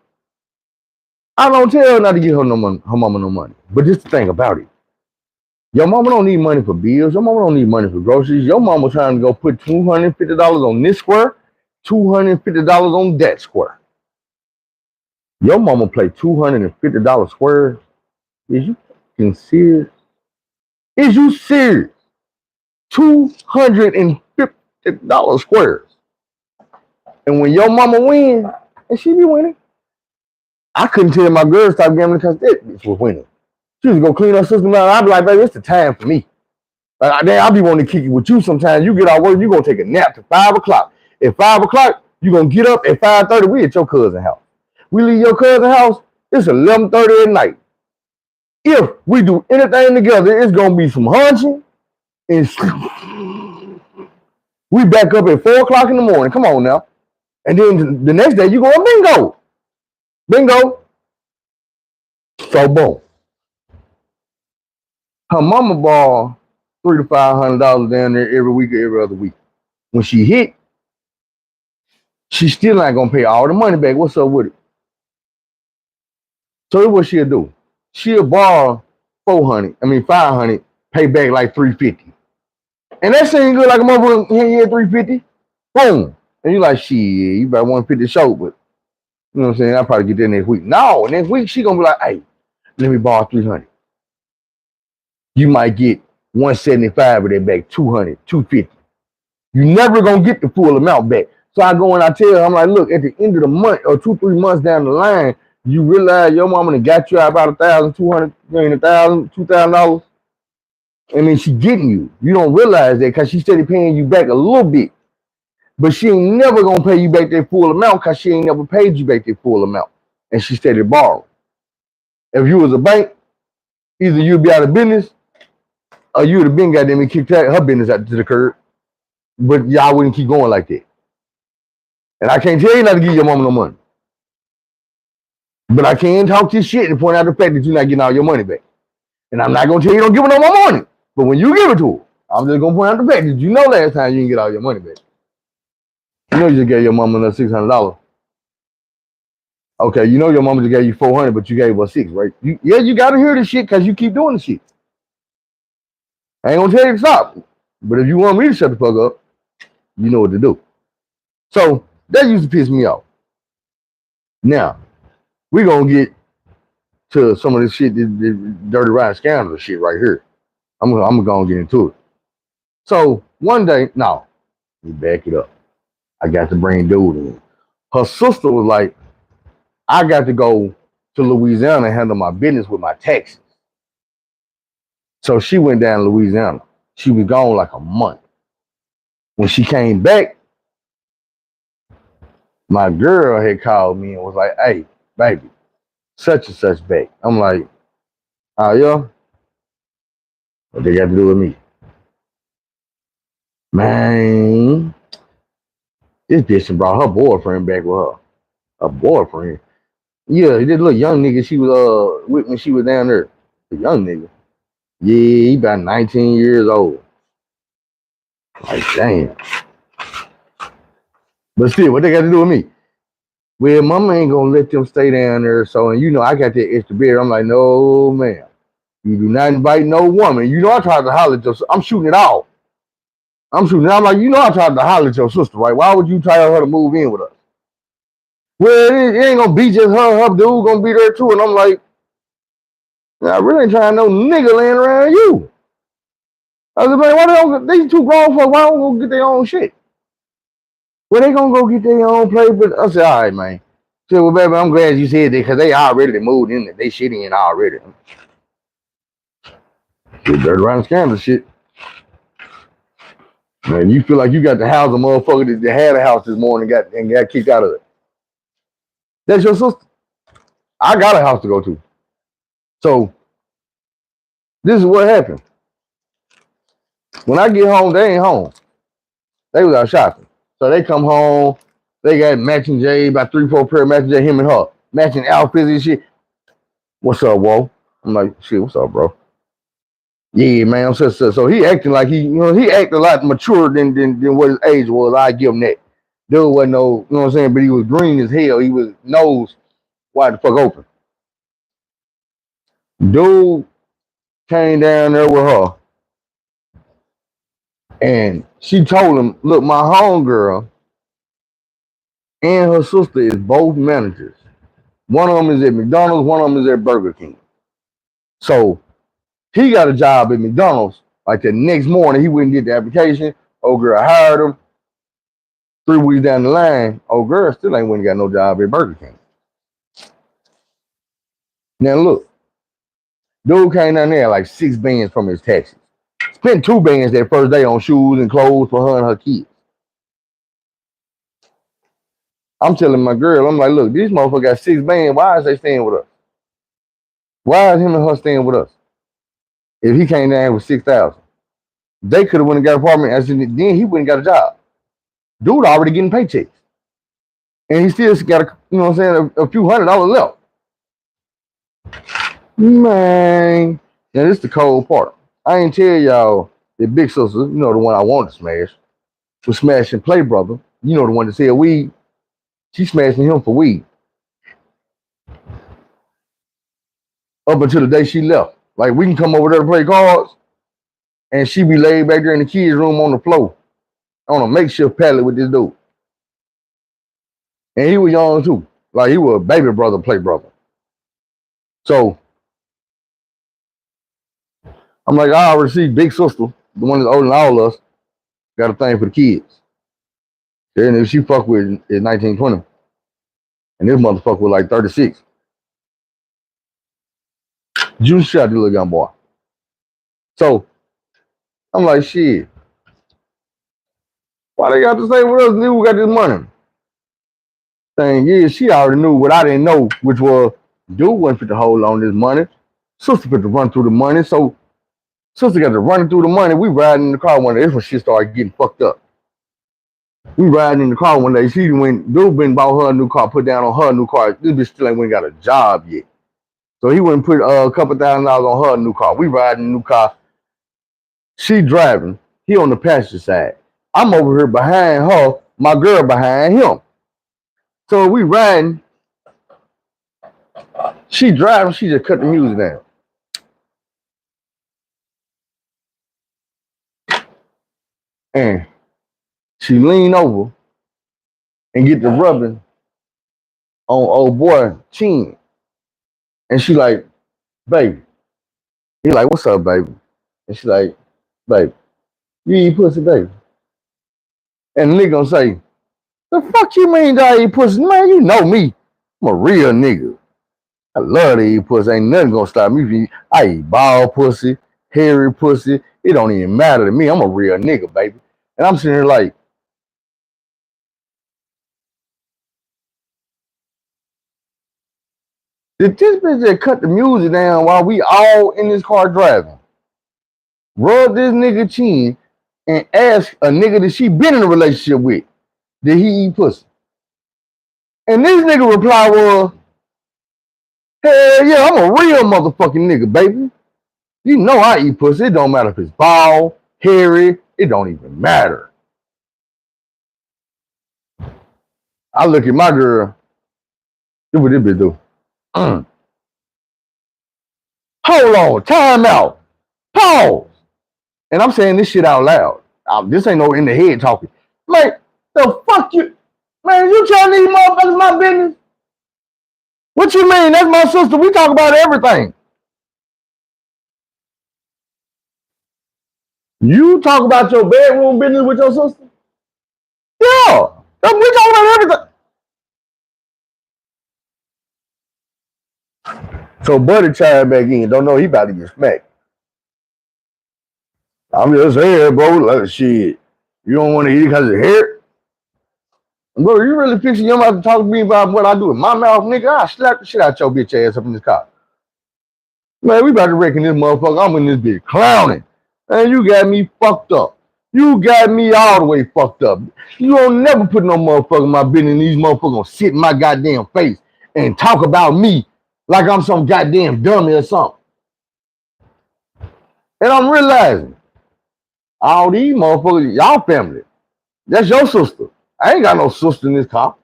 I don't tell her not to give her no money, her mama no money. But this the thing about it. Your mama don't need money for bills. Your mama don't need money for groceries. Your mama trying to go put $250 on this square, $250 on that square. Your mama play $250 square. Is you serious? Is you serious? $250 squares. And when your mama win, and she be winning, I couldn't tell my girl to stop gambling because that bitch was winning. She was gonna clean her system out. I'd be like, baby, it's the time for me. I'll be wanting to kick it with you sometimes. You get out work, you gonna take a nap to 5 o'clock. At 5 o'clock, you gonna get up at 5:30. We at your cousin's house. We leave your cousin's house, it's 11:30 at night. If we do anything together, it's gonna be some hunching and we back up at 4 o'clock in the morning. Come on now. And then the next day you go to bingo. Bingo. So boom. Her mama ball $300 to $500 down there every week or every other week. When she hit, she still not gonna pay all the money back. What's up with it? So what she'll do? She'll borrow 500, pay back like $350. And that seems good like a motherfucker here $350. Boom. And you like, shit, you better 150 show, but you know what I'm saying? I'll probably get that next week. No, next week she gonna be like, hey, let me borrow 300. You might get 175 of that back, 200, 250. You never gonna get the full amount back. So I go and I tell her, I'm like, look, at the end of the month or 2-3 months down the line, you realize your mama done got you out about $1,200, $2,000. I mean, she getting you. You don't realize that because she steady paying you back a little bit. But she ain't never gonna pay you back that full amount because she ain't never paid you back that full amount. And she steady borrowing. If you was a bank, either you'd be out of business or you would have been goddamn and kicked her business out to the curb. But y'all wouldn't keep going like that. And I can't tell you not to give your mama no money. But I can talk this shit and point out the fact that you're not getting all your money back. And I'm not gonna tell you don't give her no more money. But when you give it to her, I'm just gonna point out the fact that you know last time you didn't get all your money back. You know you just gave your mama another $600. Okay, you know your mama just gave you $400, but you gave her $600, right? You gotta hear this shit because you keep doing the shit. I ain't gonna tell you to stop. But if you want me to shut the fuck up, you know what to do. So that used to piss me off. Now, we're gonna get to some of this shit, this Dirty Rotten Scoundrels shit right here. I'm gonna get into it. So one day, no, let me back it up. I got to bring dude in. Her sister was like, I got to go to Louisiana and handle my business with my taxes. So she went down to Louisiana. She was gone like a month. When she came back, my girl had called me and was like, hey, baby, such and such back. I'm like, oh, yeah? What they got to do with me? Man, this bitch brought her boyfriend back with her. Her boyfriend? Yeah, this little young nigga she was with when she was down there. The young nigga. Yeah, he about 19 years old. Like, damn. But still, what they got to do with me? Well, mama ain't gonna let them stay down there. So, and you know, I got that extra beer. I'm like, no, man. You do not invite no woman. You know, I tried to holler at your sister. I'm shooting it all. I'm like, you know, I tried to holler at your sister, right? Why would you tell her to move in with us? Well, it ain't gonna be just her. Her dude gonna be there too. And I'm like, I really ain't trying no nigga laying around you. I was like, why they don't, these two grown folks, why don't go get their own shit? Well, they gonna go get their own place, but I said, all right, man. I said, well, baby, I'm glad you said that because they already moved in there. They shit in already. The Dirty Rotten Scoundrels shit. Man, you feel like you got to house a motherfucker that had a house this morning and got kicked out of it. That's your sister. I got a house to go to. So, this is what happened. When I get home, they ain't home. They was out shopping. So they come home, they got matching J, about 3-4 pair of matching J, him and her. Matching outfits and shit. What's up, Whoa? I'm like, shit, what's up, bro? Yeah, man. So he acting like he acted a lot mature than what his age was. I give him that. Dude wasn't no, you know what I'm saying? But he was green as hell. He was nose wide the fuck open. Dude came down there with her. And she told him, look, my homegirl and her sister is both managers. One of them is at McDonald's, one of them is at Burger King. So he got a job at McDonald's. Like the next morning, he wouldn't get the application. Old girl hired him. 3 weeks down the line, old girl still ain't went got no job at Burger King. Now look, dude came down there like 6 bands from his taxes. Spent 2 bands that first day on shoes and clothes for her and her kids. I'm telling my girl, I'm like, look, these motherfuckers got 6 bands. Why is they staying with us? Why is him and her staying with us? If he came down with 6,000, they could have went and got an apartment. As in, then he wouldn't got a job. Dude already getting paychecks, and he still got you know what I'm saying, a few $100 left. Man, now this is the cold part. I ain't tell y'all the big sister, you know the one I wanted to smash, was smashing Play Brother. You know the one that said weed. She smashing him for weed. Up until the day she left. Like we can come over there to play cards, and she be laid back there in the kids' room on the floor on a makeshift pallet with this dude. And he was young too. Like he was a baby brother, Play Brother. So I'm like, I already see big sister, the one that's older than all of us, got a thing for the kids. And if she fuck with is 19, 20. And this motherfucker was like 36. Juice shot the little young boy. So I'm like, shit. Why they got to stay with us? Dude got this money. Thing is, she already knew what I didn't know, which was dude wasn't fit to hold on this money. Sister fit to run through the money. So sister got to run through the money. We riding in the car one day. This when shit started getting fucked up. We riding in the car one day. She went, dude been bought her a new car, put down on her new car. This bitch still ain't went got a job yet. So he went and put a couple $1,000 on her new car. We riding the new car. She driving. He on the passenger side. I'm over here behind her, my girl behind him. So we riding. She driving, she just cut the music down. And she lean over and get the rubbing on old boy chin. And she like, baby. He like, what's up, baby? And she like, baby, you eat pussy, baby. And the nigga gonna say, the fuck you mean that I eat pussy? Man, you know me. I'm a real nigga. I love to eat pussy. Ain't nothing gonna stop me. I eat bald pussy, hairy pussy. It don't even matter to me. I'm a real nigga, baby. And I'm sitting here like, did this bitch just cut the music down while we all in this car driving? Rub this nigga chin and ask a nigga that she been in a relationship with, did he eat pussy? And this nigga reply was, hell yeah, I'm a real motherfucking nigga, baby. You know I eat pussy. It don't matter if it's bald, hairy. It don't even matter. I look at my girl. Do what this bitch do. Hold on. Time out. Pause. And I'm saying this shit out loud. This ain't no in the head talking. Like, the fuck you? Man, you telling these motherfuckers my business? What you mean? That's my sister. We talk about everything. You talk about your bedroom business with your sister? Yeah. We talk about everything. So Buddy chimed back in. Don't know he about to get smacked. I'm just saying, bro. Like, shit. You don't want to eat because of hair? Bro, you really fixing your mouth to talk to me about what I do with my mouth, nigga? I slap the shit out your bitch ass up in this car. Man, we about to wreck this motherfucker. I'm in this bitch clowning. Man, you got me fucked up. You got me all the way fucked up. You don't never put no motherfucker in my business. These motherfuckers gonna sit in my goddamn face and talk about me like I'm some goddamn dummy or something. And I'm realizing all these motherfuckers, y'all family. That's your sister. I ain't got no sister in this car.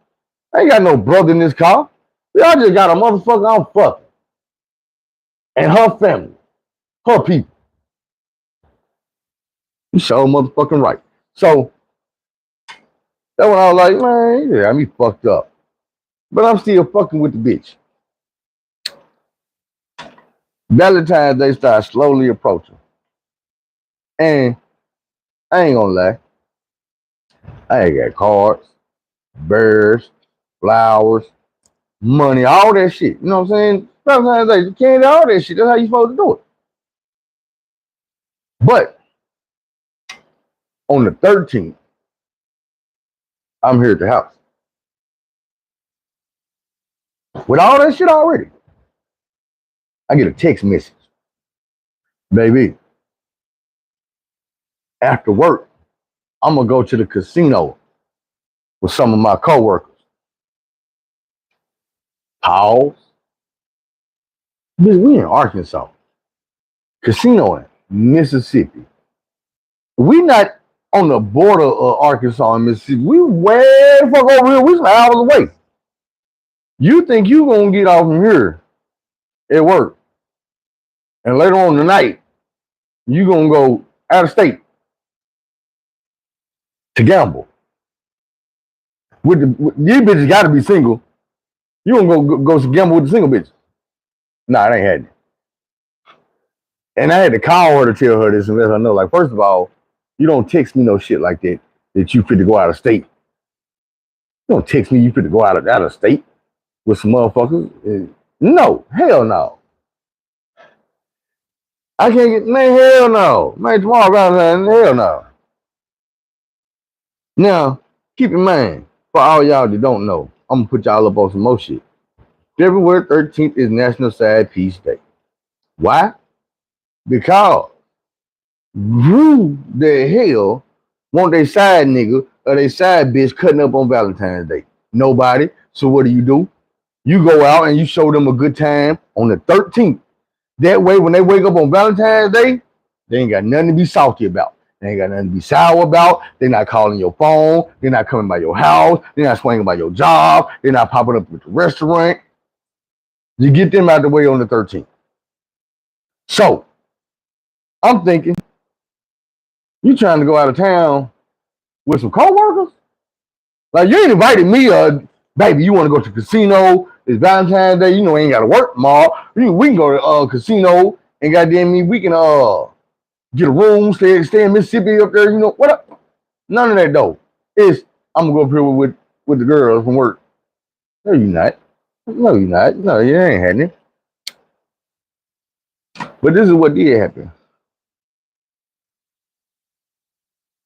I ain't got no brother in this car. Y'all just got a motherfucker I'm fucking. And her family. Her people. You so motherfucking right. So, that's when I was like, man, yeah, me fucked up. But I'm still fucking with the bitch. Valentine's Day started slowly approaching. And I ain't gonna lie. I ain't got cards, birds, flowers, money, all that shit. You know what I'm saying? Valentine's Day, candy, all that shit. That's how you supposed to do it. But on the 13th, I'm here at the house. With all that shit already, I get a text message. Baby, after work, I'm gonna go to the casino with some of my coworkers. Pause. Bitch, we in Arkansas. Casino in Mississippi. We not on the border of Arkansas and Mississippi. We way the fuck over here. We some hours away. You think you gonna get off from here at work, and later on tonight, you gonna go out of state to gamble. These bitches gotta be single. You gonna go gamble with the single bitch? Nah, it ain't happening. And I had to call her to tell her this and let her know. Like, first of all, you don't text me no shit like that you fit to go out of state. You don't text me you fit to go out of state with some motherfuckers. No, hell no. I can't get, man, hell no. Man, tomorrow Valentine, hell no. Now, keep in mind, for all y'all that don't know, I'm gonna put y'all up on some more shit. February 13th is National Side Piece Day. Why? Because who the hell want their side nigga or they side bitch cutting up on Valentine's Day? Nobody. So what do? You go out and you show them a good time on the 13th. That way, when they wake up on Valentine's Day, they ain't got nothing to be salty about. They ain't got nothing to be sour about. They're not calling your phone. They're not coming by your house. They're not swinging by your job. They're not popping up at the restaurant. You get them out the way on the 13th. So, I'm thinking, you trying to go out of town with some coworkers? Like, you ain't invited me, baby, you want to go to the casino? It's Valentine's Day. You know, ain't got to work tomorrow. We can go to casino and goddamn me, we can get a room, stay in Mississippi up there. You know what? None of that though. It's I'm gonna go up here with the girls from work. No, you not. No, you not. No, you ain't happening. But this is what did happen.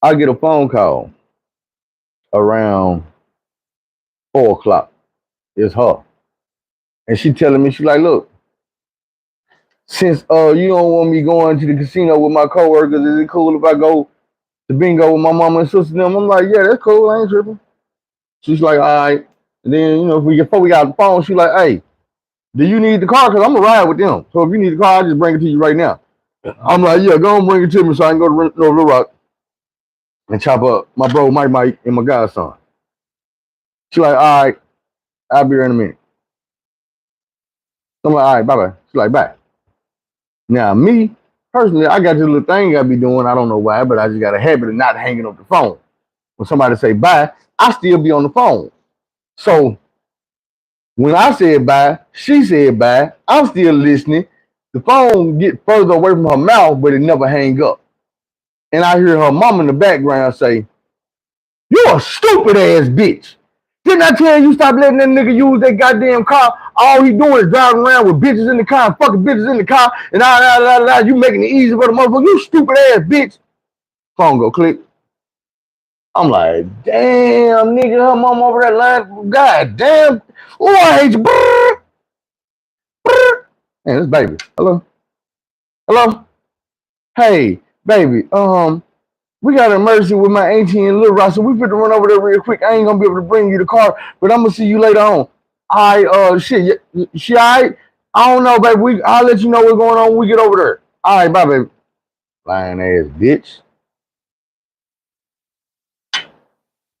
I get a phone call around 4 o'clock. It's her. And she telling me, she like, look, since you don't want me going to the casino with my coworkers, is it cool if I go to bingo with my mama and sister and them? I'm like, yeah, that's cool, I ain't tripping. She's like, all right. And then, you know, before we got the phone, she like, hey, do you need the car? Because I'm going to ride with them. So if you need the car, I'll just bring it to you right now. I'm like, yeah, go and bring it to me so I can go to Little Rock and chop up my bro Mike and my godson. She like, all right, I'll be here in a minute. I'm like, all right, bye-bye. She's like, bye. Now, me, personally, I got this little thing I be doing. I don't know why, but I just got a habit of not hanging up the phone. When somebody say bye, I still be on the phone. So when I said bye, she said bye. I'm still listening. The phone get further away from her mouth, but it never hang up. And I hear her mom in the background say, "You're a stupid ass bitch. Didn't I tell you stop letting that nigga use that goddamn car? All he doing is driving around with bitches in the car and fucking bitches in the car and you making it easy for the motherfucker. You stupid ass bitch." Phone go click. I'm like, damn, nigga, her mom over that line. God damn. Oh, I hate you. Man, this baby. Hello? Hello? Hey, baby, we got an emergency with my auntie in Little Rock, so we fit to run over there real quick. I ain't gonna be able to bring you the car, but I'm gonna see you later on. Shit, she all right? I don't know, baby. I'll let you know what's going on when we get over there. All right, bye, baby. Lying ass bitch.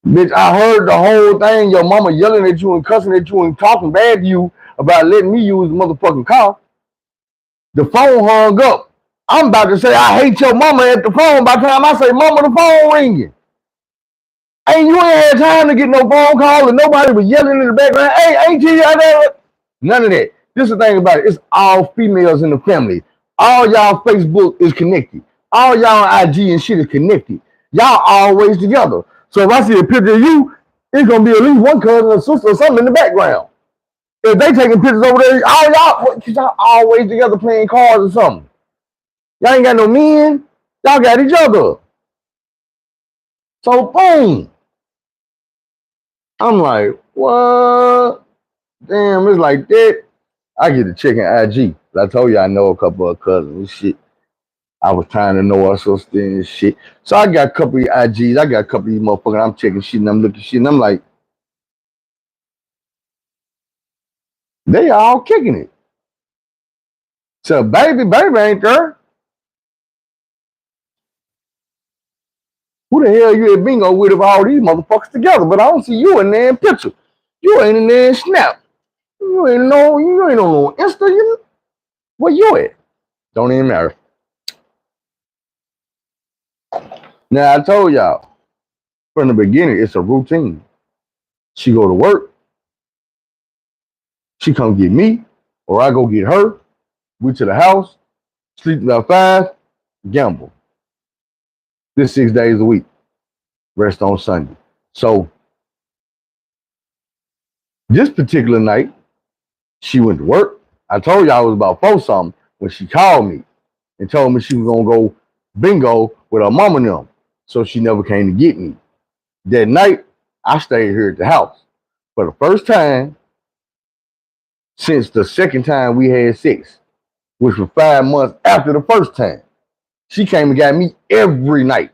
Bitch, I heard the whole thing. Your mama yelling at you and cussing at you and talking bad to you about letting me use the motherfucking car. The phone hung up. I'm about to say I hate your mama at the phone. By the time I say mama, the phone ringing. Ain't you ain't had time to get no phone call and nobody was yelling in the background. Hey, ain't you out there? None of that. This is the thing about it. It's all females in the family. All y'all Facebook is connected. All y'all IG and shit is connected. Y'all always together. So if I see a picture of you, it's gonna be at least one cousin or sister or something in the background. If they taking pictures over there, y'all always together playing cards or something. Y'all ain't got no men. Y'all got each other. So boom. I'm like, what? Damn, it's like that. I get to checking IG. I told you I know a couple of cousins and shit. I was trying to know our sister and shit. So I got a couple of IGs. I got a couple of these motherfuckers. I'm checking shit and I'm looking shit and I'm like, they all kicking it. So baby ain't there. Who the hell you at bingo with if all these motherfuckers together? But I don't see you in there in picture. You ain't in there in Snap. You ain't on no Insta. Where you at? Don't even matter. Now I told y'all from the beginning, it's a routine. She go to work, she come get me, or I go get her. We to the house, sleep about 5, gamble. This 6 days a week. Rest on Sunday. So this particular night, she went to work. I told y'all it was about 4 something when she called me and told me she was gonna go bingo with her mom and them. So she never came to get me. That night, I stayed here at the house. For the first time since the second time we had sex, which was 5 months after the first time. She came and got me every night.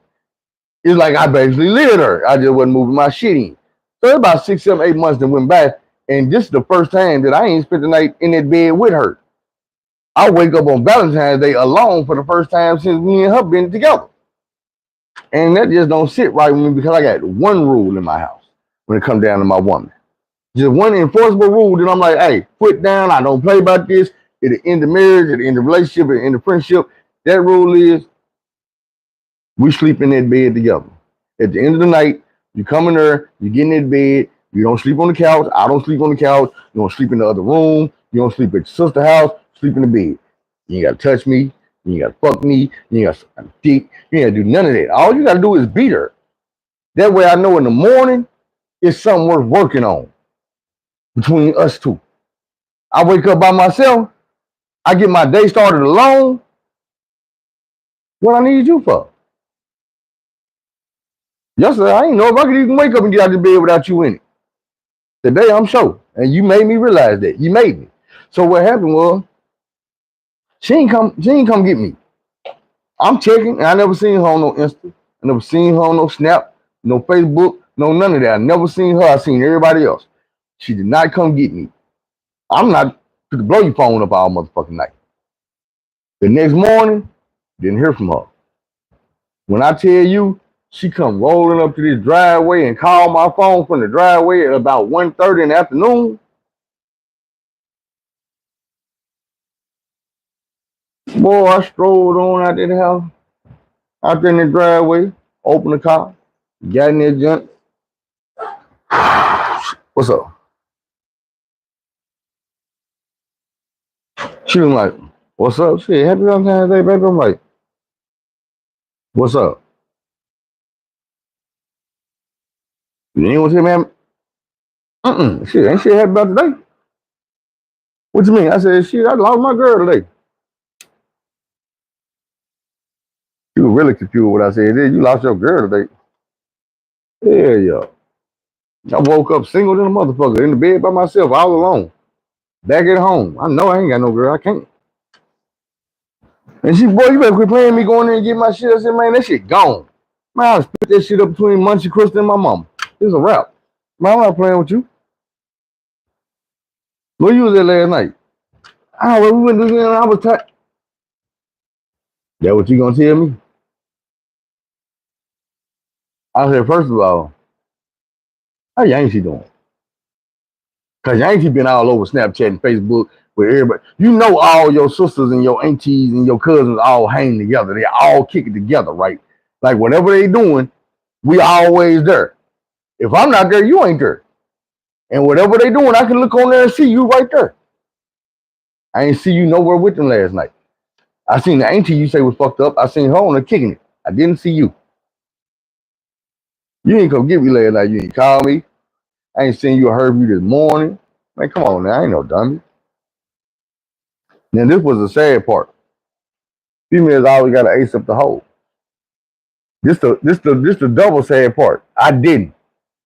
It's like I basically lived her. I just wasn't moving my shit in. So about 6, 7, 8 months that went by, and this is the first time that I ain't spent the night in that bed with her. I wake up on Valentine's Day alone for the first time since me and her been together. And that just don't sit right with me because I got one rule in my house when it comes down to my woman. Just one enforceable rule that I'm like, hey, put down, I don't play about this. It'll end the marriage, it'll end the relationship, it'll end the friendship. That rule is we sleep in that bed together. At the end of the night, you come in there, you get in that bed, you don't sleep on the couch, I don't sleep on the couch, you don't sleep in the other room, you don't sleep at your sister's house, sleep in the bed. You ain't gotta touch me, you ain't gotta fuck me, you ain't gotta suck my dick, you ain't gotta do none of that. All you gotta do is beat her. That way I know in the morning it's something worth working on between us two. I wake up by myself, I get my day started alone. What I need you for? Yesterday, I ain't know if I could even wake up and get out of bed without you in it. Today, I'm sure. And you made me realize that. You made me. So what happened was, she ain't come get me. I'm checking, and I never seen her on no Insta. I never seen her on no Snap, no Facebook, no none of that. I never seen her. I seen everybody else. She did not come get me. I'm not to blow your phone up all motherfucking night. The next morning, didn't hear from her. When I tell you, she come rolling up to this driveway and call my phone from the driveway at about 1:30 in the afternoon. Boy, I strolled on out there the house, out there in the driveway, opened the car, got in there junk. What's up? She was like, what's up? Shit, happy Valentine's Day, baby. I'm like, what's up? You ain't want to say, man? Shit, ain't shit happy about today. What you mean? I said, shit, I lost my girl today. You were really confused with what I said. You lost your girl today. Yeah. I woke up single than a motherfucker in the bed by myself, all alone. Back at home. I know I ain't got no girl. I can't. And she, boy, you better quit playing me going there and get my shit. I said, man, that shit gone. Man, I split that shit up between Munchie, Krista, and my mama. It's a wrap. Man, I'm not playing with you. Where you was at last night? Oh, well, we went to this and I was tired. That what you gonna tell me? I said, first of all, how Yankee doing? Cause Yankee been all over Snapchat and Facebook with everybody. You know all your sisters and your aunties and your cousins all hang together. They all kick it together, right? Like whatever they doing, we always there. If I'm not there, you ain't there. And whatever they doing, I can look on there and see you right there. I ain't see you nowhere with them last night. I seen the auntie you say was fucked up. I seen her on there kicking it. I didn't see you. You ain't come get me last night. You ain't call me. I ain't seen you or heard you this morning. Man, come on now. I ain't no dummy. Now, this was the sad part. Females always got to ace up the hole. This the double sad part. I didn't.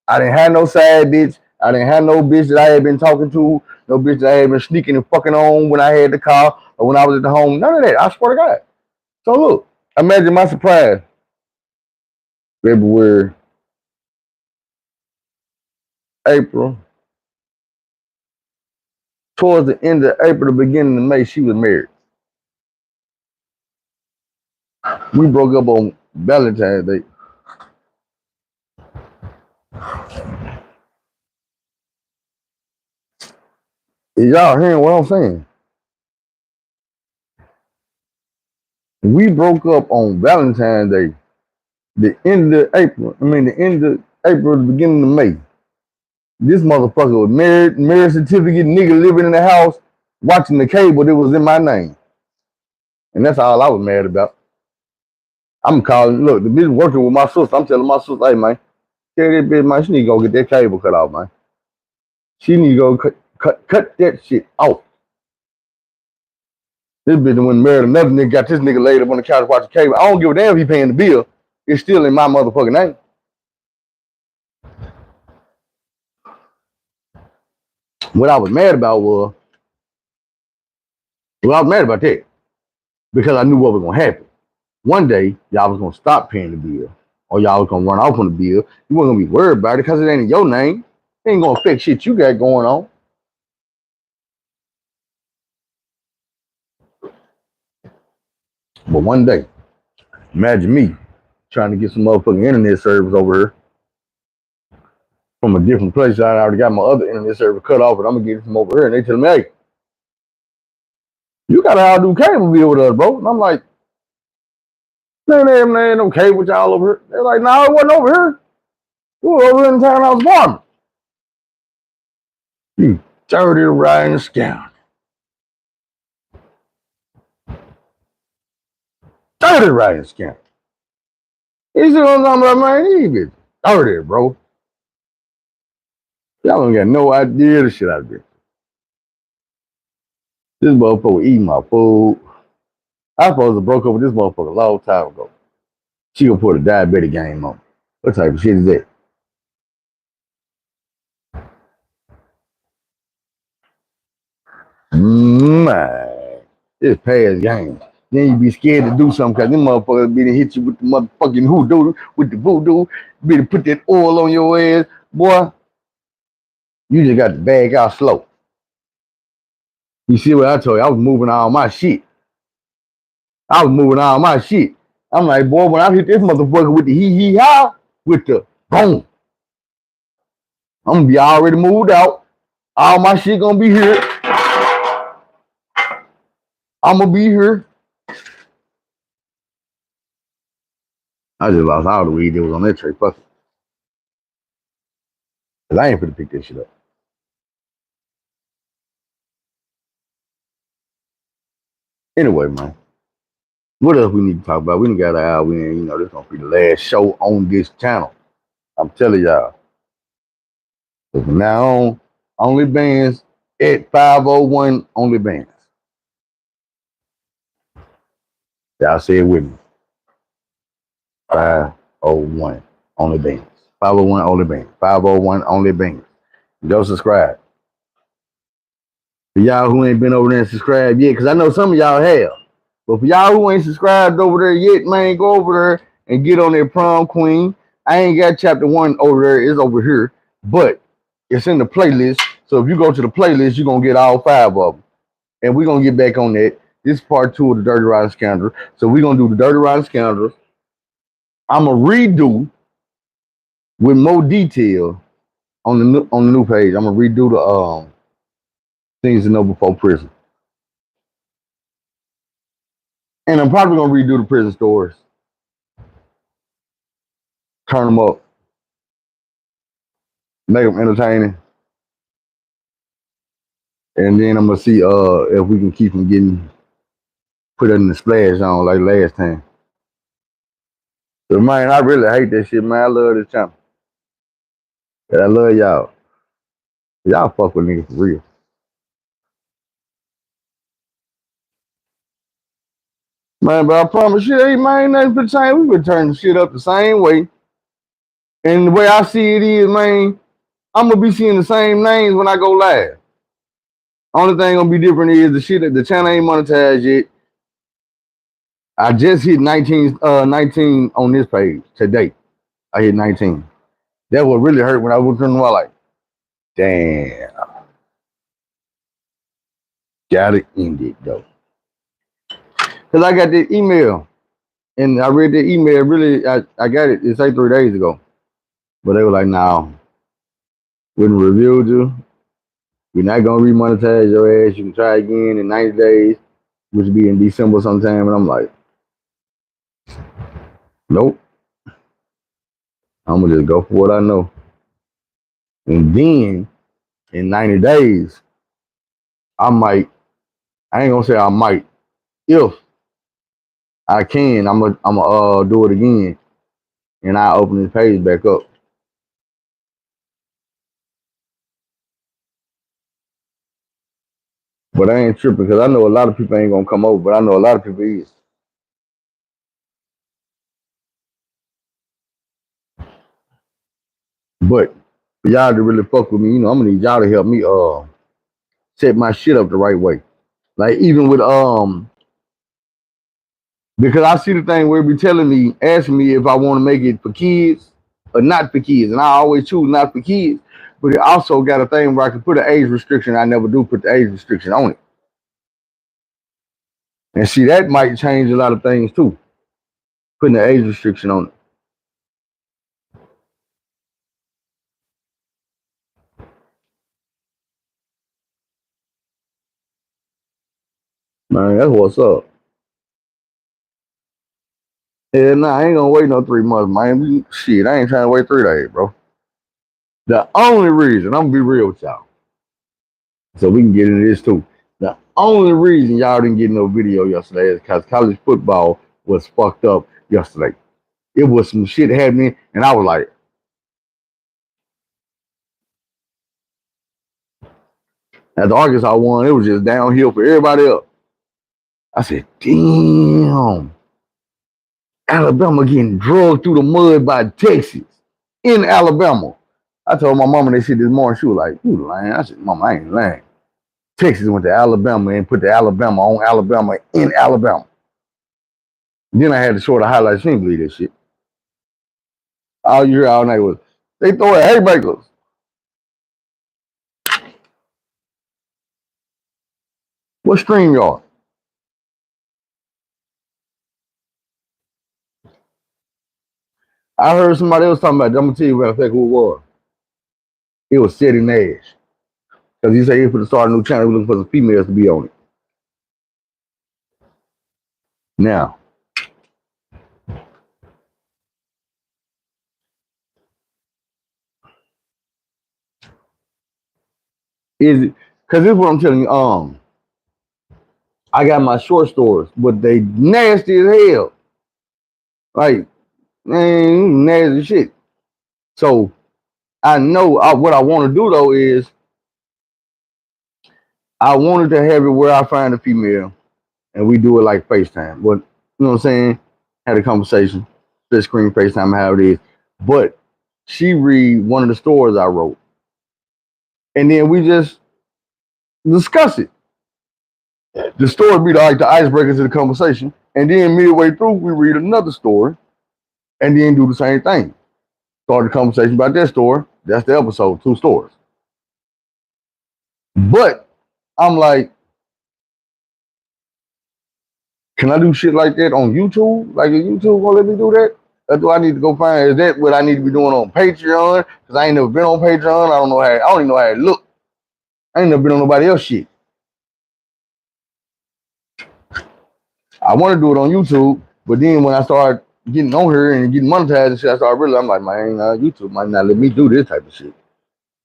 I didn't have no side bitch. I didn't have no bitch that I had been talking to. No bitch that I had been sneaking and fucking on when I had the car or when I was at the home. None of that. I swear to God. So look, imagine my surprise. February, April. Towards the end of April, the beginning of May, she was married. We broke up on Valentine's Day. Is y'all hearing what I'm saying? We broke up on Valentine's Day. The end of April. The end of April, the beginning of May. This motherfucker was marriage certificate, nigga living in the house, watching the cable that was in my name. And that's all I was mad about. I'm calling, look, the bitch working with my sister. I'm telling my sister, hey, man, tell that bitch, man, she need to go get that cable cut off, man. She need to go cut that shit off. This bitch went and married another nigga, got this nigga laid up on the couch watching cable. I don't give a damn if he paying the bill. It's still in my motherfucking name. What I was mad about that because I knew what was gonna happen. One day, y'all was gonna stop paying the bill. or y'all was gonna run off on the bill. You wasn't gonna be worried about it because it ain't in your name. It ain't gonna affect shit you got going on. But one day, imagine me trying to get some motherfucking internet service over here from a different place. I already got my other internet service cut off, but I'm gonna get it from over here. And they tell me, hey, you gotta outdo cable bill with us, bro. And I'm like, man, there ain't no cable with y'all over here. They're like, no, it wasn't over here. We were over here in the townhouse apartment. You dirty rotten scoundrel. Dirty rotten scoundrel. You see what I'm talking about, man? These bitches dirty, bro. Y'all don't got no idea the shit I've been. This motherfucker eating my food. I supposed to broke up with this motherfucker a long time ago. She gonna put a diabetic game on. What type of shit is that? Man, this past game. Then you be scared to do something because them motherfuckers be to hit you with the motherfucking hoodoo, with the voodoo, be to put that oil on your ass. Boy, you just got to bag out slow. You see what I told you? I was moving all my shit. I'm like, boy, when I hit this motherfucker with the hee-hee-ha, with the boom, I'm gonna be already moved out. All my shit gonna be here. I'm gonna be here. I just lost all the weed that was on that tray. Fuck it. Cause I ain't finna pick that shit up. Anyway, man. What else we need to talk about? We done got an hour in. You know, this gonna be the last show on this channel. I'm telling y'all. So from now on, only bands at 501 only bands. Y'all say it with me. 501 only bands. 501 only bands. 501 only bands. Go subscribe. For y'all who ain't been over there and subscribed yet, because I know some of y'all have. But for y'all who ain't subscribed over there yet, man, go over there and get on their prom queen. I ain't got chapter 1 over there. It's over here. But it's in the playlist. So if you go to the playlist, you're going to get all 5 of them. And we're going to get back on that. This is part 2 of the Dirty Rotten Scoundrels. So we're going to do the Dirty Rotten Scoundrels. I'm going to redo with more detail on the new page. I'm going to redo the things to know before prison. And I'm probably going to redo the prison stories. Turn them up. Make them entertaining. And then I'm going to see if we can keep them getting put in the splash on like last time. So, man, I really hate that shit, man. I love this channel. And I love y'all. Y'all fuck with niggas for real. Man, but I promise you, hey, man, nothing for the same. We've been turning shit up the same way. And the way I see it is, man, I'm going to be seeing the same names when I go live. Only thing going to be different is the shit that the channel ain't monetized yet. I just hit 19 on this page today. I hit 19. That what really hurt when I was turning around like, damn. Gotta end it though. Cause I got the email and I read the email. Really, I got it. It's like 3 days ago. But they were like, "No, we done reviewed you. We're not gonna remonetize your ass. You can try again in 90 days, which will be in December sometime." And I'm like, nope. I'm gonna just go for what I know. And then in 90 days, I ain't gonna say I might. If I can, I'm gonna do it again. And I open this page back up. But I ain't tripping because I know a lot of people ain't gonna come over, but I know a lot of people is. But for y'all to really fuck with me, you know, I'm gonna need y'all to help me set my shit up the right way. Like even with Because I see the thing where it be telling me, asking me if I want to make it for kids or not for kids, and I always choose not for kids. But it also got a thing where I can put an age restriction. I never do put the age restriction on it, and see that might change a lot of things too. Putting the age restriction on it, man. That's what's up. Yeah, nah, I ain't gonna wait no 3 months, man. Shit, I ain't trying to wait 3 days, bro. The only reason, I'm gonna be real with y'all, so we can get into this too. The only reason y'all didn't get no video yesterday is because college football was fucked up yesterday. It was some shit happening, and I was like, as Arkansas won, it was just downhill for everybody else. I said, damn, Alabama getting drugged through the mud by Texas in Alabama. I told my mama that shit this morning. She was like, you lying. I said, mama, I ain't lying. Texas went to Alabama and put the Alabama on Alabama in Alabama. Then I had to show the highlights. She didn't believe that shit. All you hear all night was, they throw at haymakers. What stream y'all? I heard somebody else talking about it. I'm going to tell you what who it was. It was Ceddy Nash. Because he said he was going to start a new channel. He was looking for some females to be on it. Now, is it, because this is what I'm telling you. I got my short stories, but they nasty as hell. Like, man, nasty shit. So I know what I want to do though is I wanted to have it where I find a female and we do it like FaceTime. But you know what I'm saying? Had a conversation, split screen FaceTime, how it is. But she read one of the stories I wrote, and then we just discuss it. The story be like the icebreaker to the conversation, and then midway through we read another story, and then do the same thing. Start the conversation about that story. That's the episode, 2 stories. But I'm like, can I do shit like that on YouTube? Like, is YouTube gonna let me do that? Or do I need to go find? Is that what I need to be doing on Patreon? Because I ain't never been on Patreon. I don't know how. I don't even know how it look. I ain't never been on nobody else shit. I want to do it on YouTube, but then when I start getting on here and getting monetized and shit, I start realizing I'm like, man, YouTube might not let me do this type of shit.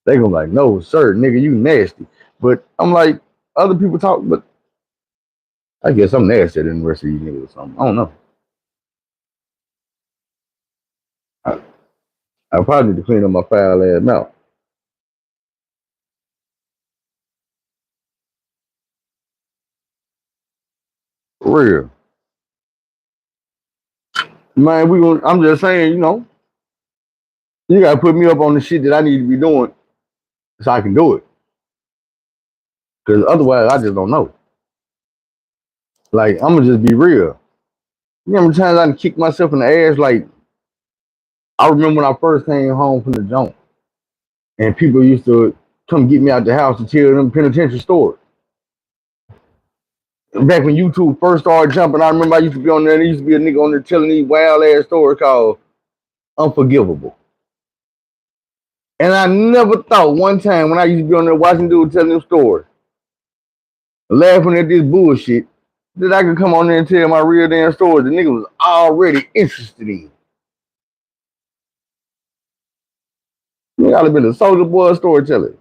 They gonna be like, no, sir, nigga, you nasty. But I'm like, other people talk, but I guess I'm nastier than the rest of you niggas or something. I don't know. I, I probably need to clean up my foul ass mouth. For real. Man, I'm just saying, you gotta put me up on the shit that I need to be doing so I can do it. Cause otherwise I just don't know. Like, I'm gonna just be real. You know how many times I done kicked myself in the ass? Like, I remember when I first came home from the jump and people used to come get me out the house to tell them penitentiary stories. Back when YouTube first started jumping, I remember I used to be on there. There used to be a nigga on there telling these wild ass stories called Unforgivable. And I never thought one time when I used to be on there watching dudes telling them stories, laughing at this bullshit, that I could come on there and tell my real damn stories the nigga was already interested in. You gotta be a soldier boy storyteller.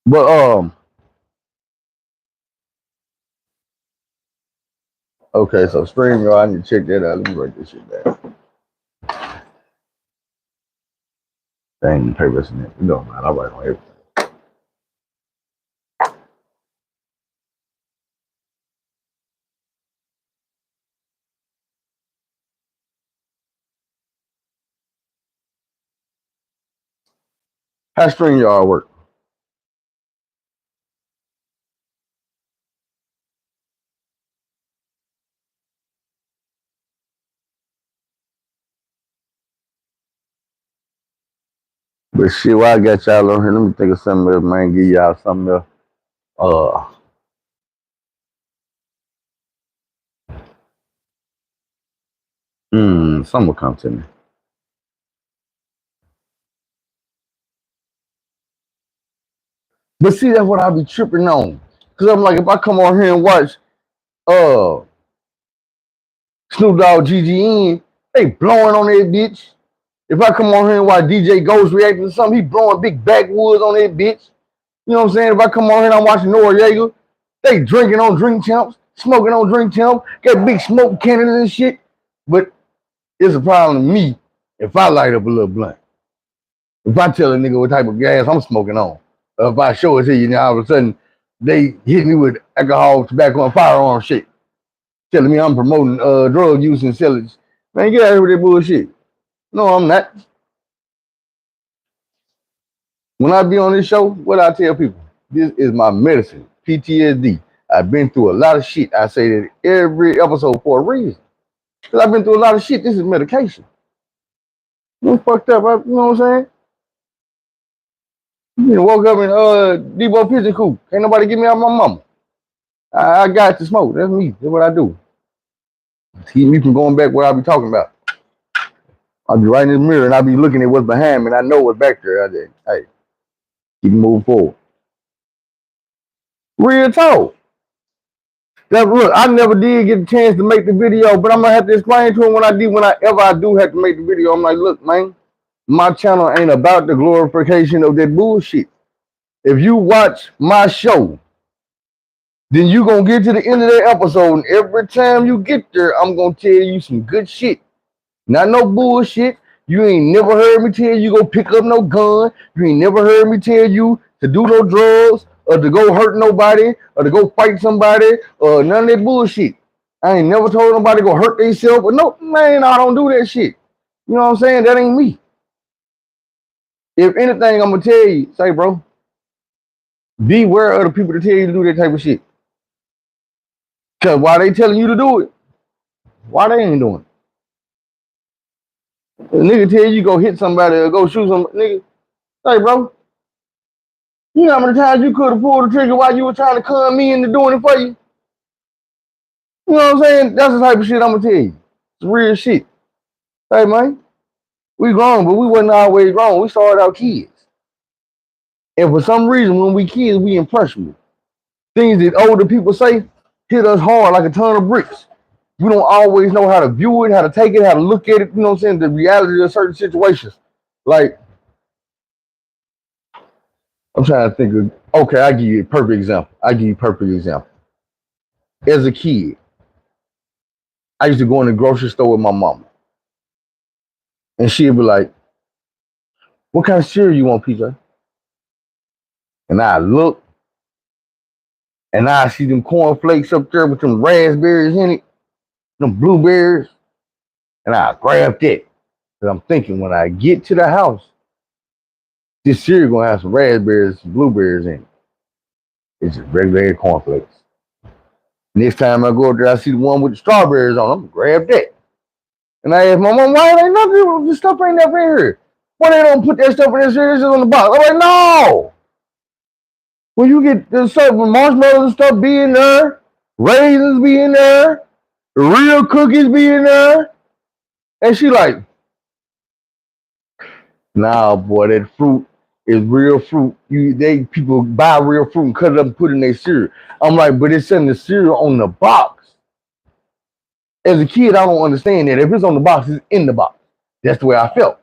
But okay, so StreamYard, I need to check that out. Let me write this shit down. Dang, the papers in it. It don't matter. I write on everything. How StreamYard work? But shit, while I got y'all on here, let me think of something else, man. Give y'all something else. Uh, something will come to me. But see, that's what I be tripping on. Cause I'm like, if I come on here and watch uh Snoop Dogg GGN, they blowing on that bitch. If I come on here and watch DJ Ghost reacting to something, he blowing big backwoods on that bitch. You know what I'm saying? If I come on here and I'm watching Noriega, they drinking on drink champs, smoking on drink champs, got big smoke cannons and shit. But it's a problem to me if I light up a little blunt. If I tell a nigga what type of gas I'm smoking on, or if I show it to you, now all of a sudden they hit me with alcohol, tobacco, and firearm shit, telling me I'm promoting drug use and selling. Man, get out of here with that bullshit. No, I'm not. When I be on this show, what I tell people, this is my medicine, PTSD. I've been through a lot of shit. I say that every episode for a reason. Because I've been through a lot of shit. This is medication. I'm fucked up, right? You know what I'm saying? You know, woke up in Debo Pigeon Coop. Ain't nobody get me out of my mama. I got to smoke. That's me. That's what I do. Keep me from going back what I be talking about. I'll be right in the mirror and I'll be looking at what's behind me and I know what's back there. I say, hey, keep moving forward. Real talk. That look, I never did get a chance to make the video, but I'm gonna have to explain to him whenever I do have to make the video. I'm like, look, man, my channel ain't about the glorification of that bullshit. If you watch my show, then you gonna get to the end of that episode, and every time you get there, I'm gonna tell you some good shit. Not no bullshit. You ain't never heard me tell you go pick up no gun. You ain't never heard me tell you to do no drugs or to go hurt nobody or to go fight somebody or none of that bullshit. I ain't never told nobody to go hurt themselves. But no, man, I don't do that shit. You know what I'm saying? That ain't me. If anything, I'm gonna tell you, say, bro, beware of the people that tell you to do that type of shit. Cause why they telling you to do it, why they ain't doing it? A nigga tell you go hit somebody or go shoot some nigga. Hey, bro, you know how many times you could have pulled the trigger while you were trying to con me into doing it for you? You know what I'm saying? That's the type of shit I'm gonna tell you. It's real shit. Hey, man, we grown, but we wasn't always grown. We started out kids. And for some reason, when we kids, we impressionable. Things that older people say hit us hard like a ton of bricks. We don't always know how to view it, how to take it, how to look at it. You know what I'm saying? The reality of certain situations. Like, I'm trying to think of, okay, I give you a perfect example. As a kid, I used to go in the grocery store with my mama. And she'd be like, what kind of cereal you want, PJ? And I look, and I see them cornflakes up there with them raspberries in it, them blueberries, and I grab that. Because I'm thinking when I get to the house, this cereal gonna have some raspberries, some blueberries in it. It's just regular cornflakes. Next time I go up there, I see the one with the strawberries on them, grab that. And I ask my mom, why ain't nothing, this stuff ain't up in here? Why they don't put that stuff in this cereal on the box? I'm like, no! When you get the stuff, when marshmallows and stuff be in there, raisins be in there, the real cookies be in there. And she like, nah, boy, that fruit is real fruit. People buy real fruit and cut it up and put it in their cereal. I'm like, but it's in the cereal on the box. As a kid, I don't understand that. If it's on the box, it's in the box. That's the way I felt.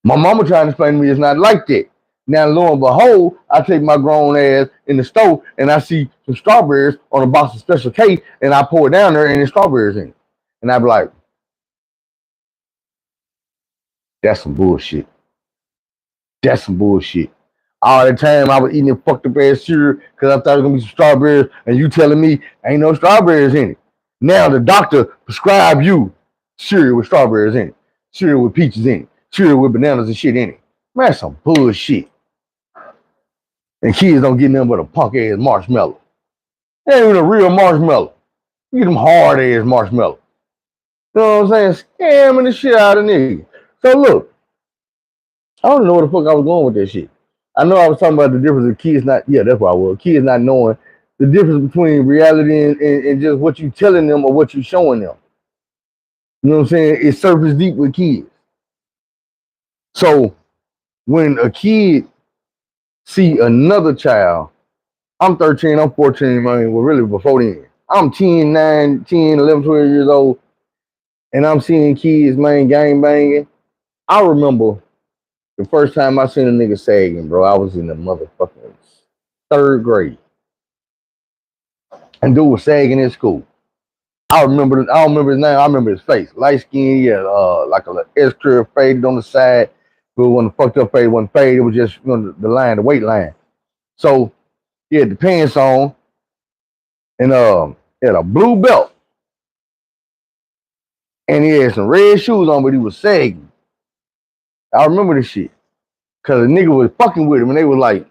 My mama trying to explain to me it's not like that. Now, lo and behold, I take my grown ass in the store and I see some strawberries on a box of Special K and I pour it down there and there's strawberries in it. And I be like, that's some bullshit. That's some bullshit. All the time I was eating a fucked up ass cereal because I thought it was gonna be some strawberries, and you telling me ain't no strawberries in it. Now the doctor prescribed you cereal with strawberries in it, cereal with peaches in it, cereal with bananas and shit in it. Man, that's some bullshit. And kids don't get nothing but a punk ass marshmallow. That ain't even a real marshmallow. You get them hard ass marshmallow. You know what I'm saying? Scamming the shit out of niggas. So look, I don't know where the fuck I was going with that shit. I know I was talking about the difference of kids not, yeah, that's what I was. Kids not knowing the difference between reality and just what you telling them or what you showing them. You know what I'm saying? It surface deep with kids. So when a kid see another child, I'm 13, I'm 14, man, well, really before then. I'm 10, 9, 10, 11, 12 years old, and I'm seeing kids, man, gang banging. I remember the first time I seen a nigga sagging, bro, I was in the motherfucking third grade. And dude was sagging in school. I don't remember his name, I remember his face. Light skin, he had like a little S curve faded on the side, but it wasn't fucked up fade, it wasn't faded, it was just the line, the weight line. So he had the pants on and he had a blue belt. And he had some red shoes on, but he was sagging. I remember this shit. Cause the nigga was fucking with him and they were like,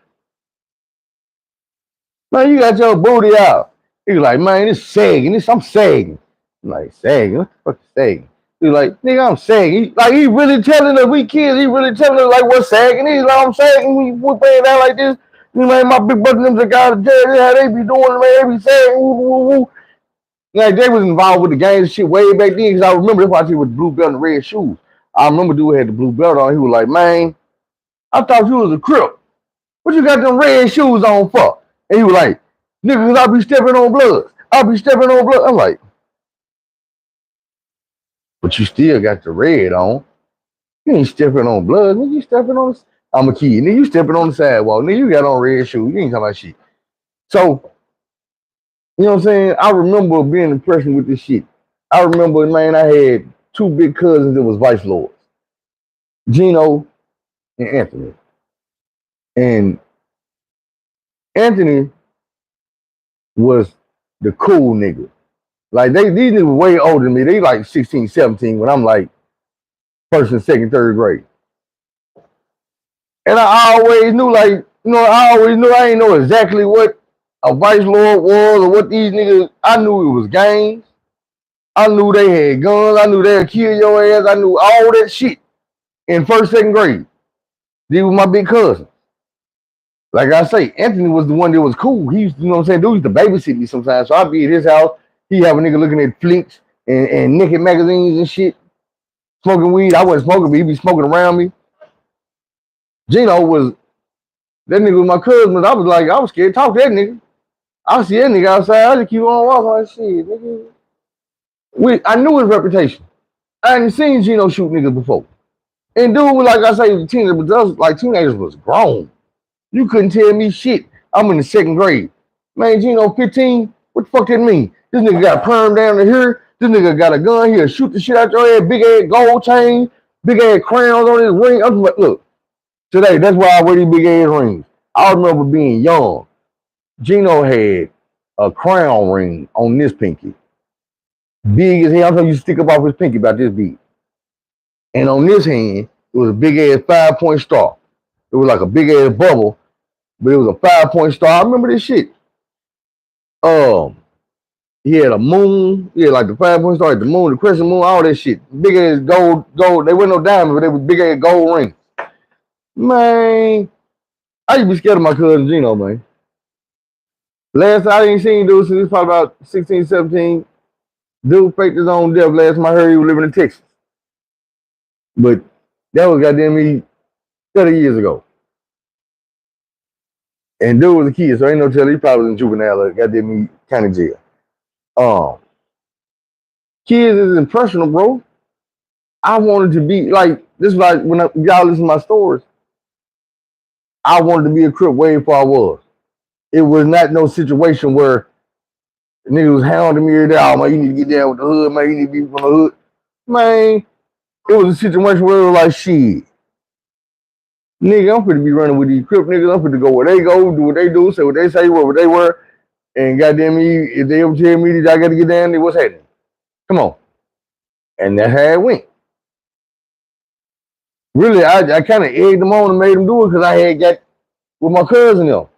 man, you got your booty out. He was like, man, it's sagging. I'm sagging. I'm like, sagging? What the fuck is sagging? He was like, nigga, I'm sagging. He really telling us, we kids, he really telling us like what's sagging. He's like, I'm sagging. We playing down like this. You know, my big brother them got to jail. This how they be doing, man. They be sagging. Woo, woo, woo. Like they was involved with the gang and shit way back then. Cause I remember that's why she was blue belt and red shoes. I remember dude had the blue belt on. He was like, man, I thought you was a crip. What you got them red shoes on for? And he was like, nigga, cause I be stepping on blood. I be stepping on blood. I'm like, but you still got the red on. You ain't stepping on blood. Nigga, you stepping on, I'm a kid. Nigga, you stepping on the sidewalk. Nigga, you got on red shoes. You ain't talking about shit. So, you know what I'm saying? I remember being impressed with this shit. I remember, man, I had two big cousins that was vice lords. Gino and Anthony. And Anthony was the cool nigga. Like these niggas were way older than me. They like 16, 17 when I'm like first and second, third grade. And I always knew I ain't know exactly what a vice lord was or what these niggas, I knew it was gangs. I knew they had guns. I knew they'd kill your ass. I knew all that shit in first, second grade. These were my big cousins. Like I say, Anthony was the one that was cool. He used to, you know what I'm saying, dude used to babysit me sometimes. So I'd be at his house. He have a nigga looking at flicks and naked magazines and shit, smoking weed. I wasn't smoking, but he'd be smoking around me. Gino was, that nigga was my cousin, but I was scared to talk to that nigga. I see that nigga outside, I just keep on walking like shit, nigga. I knew his reputation. I hadn't seen Gino shoot niggas before. And dude, like I say, was a teenager, but those like teenagers was grown. You couldn't tell me shit. I'm in the second grade. Man, Gino 15, what the fuck that mean? This nigga got a perm down to here. This nigga got a gun here, shoot the shit out your head, big ass gold chain, big ass crowns on his ring. I'm like, look, today, that's why I wear these big ass rings. I remember being young. Gino had a crown ring on this pinky. Big as hell. I'm talking you stick up off his pinky about this big. And on this hand, it was a big ass 5-point star. It was like a big ass bubble, but it was a 5-point star. I remember this shit. He had a moon. He had like the 5-point star, the moon, the crescent moon, all that shit. Big ass gold. They weren't no diamonds, but they was big ass gold rings. Man, I used to be scared of my cousin Gino, man. Last I didn't see him dude since he was probably about 16, 17. Dude faked his own death. Last time I heard he was living in Texas. But that was goddamn me 30 years ago. And dude was a kid, so ain't no telling he probably was in juvenile or goddamn me county jail. Kids is impressionable, bro. I wanted to be like this. Like when y'all listen to my stories, I wanted to be a crip way before I was. It was not no situation where niggas was hounding me every day. Oh man, you need to get down with the hood, man. You need to be from the hood, man. It was a situation where it was like shit. Nigga, I'm finna be running with these crip niggas. I'm finna go where they go, do what they do, say what they say, where they were, and goddamn me, if they ever tell me that I gotta get down there, what's happening? Come on. And that's how it went. Really, I kind of egged them on and made them do it because I had got with my cousin though.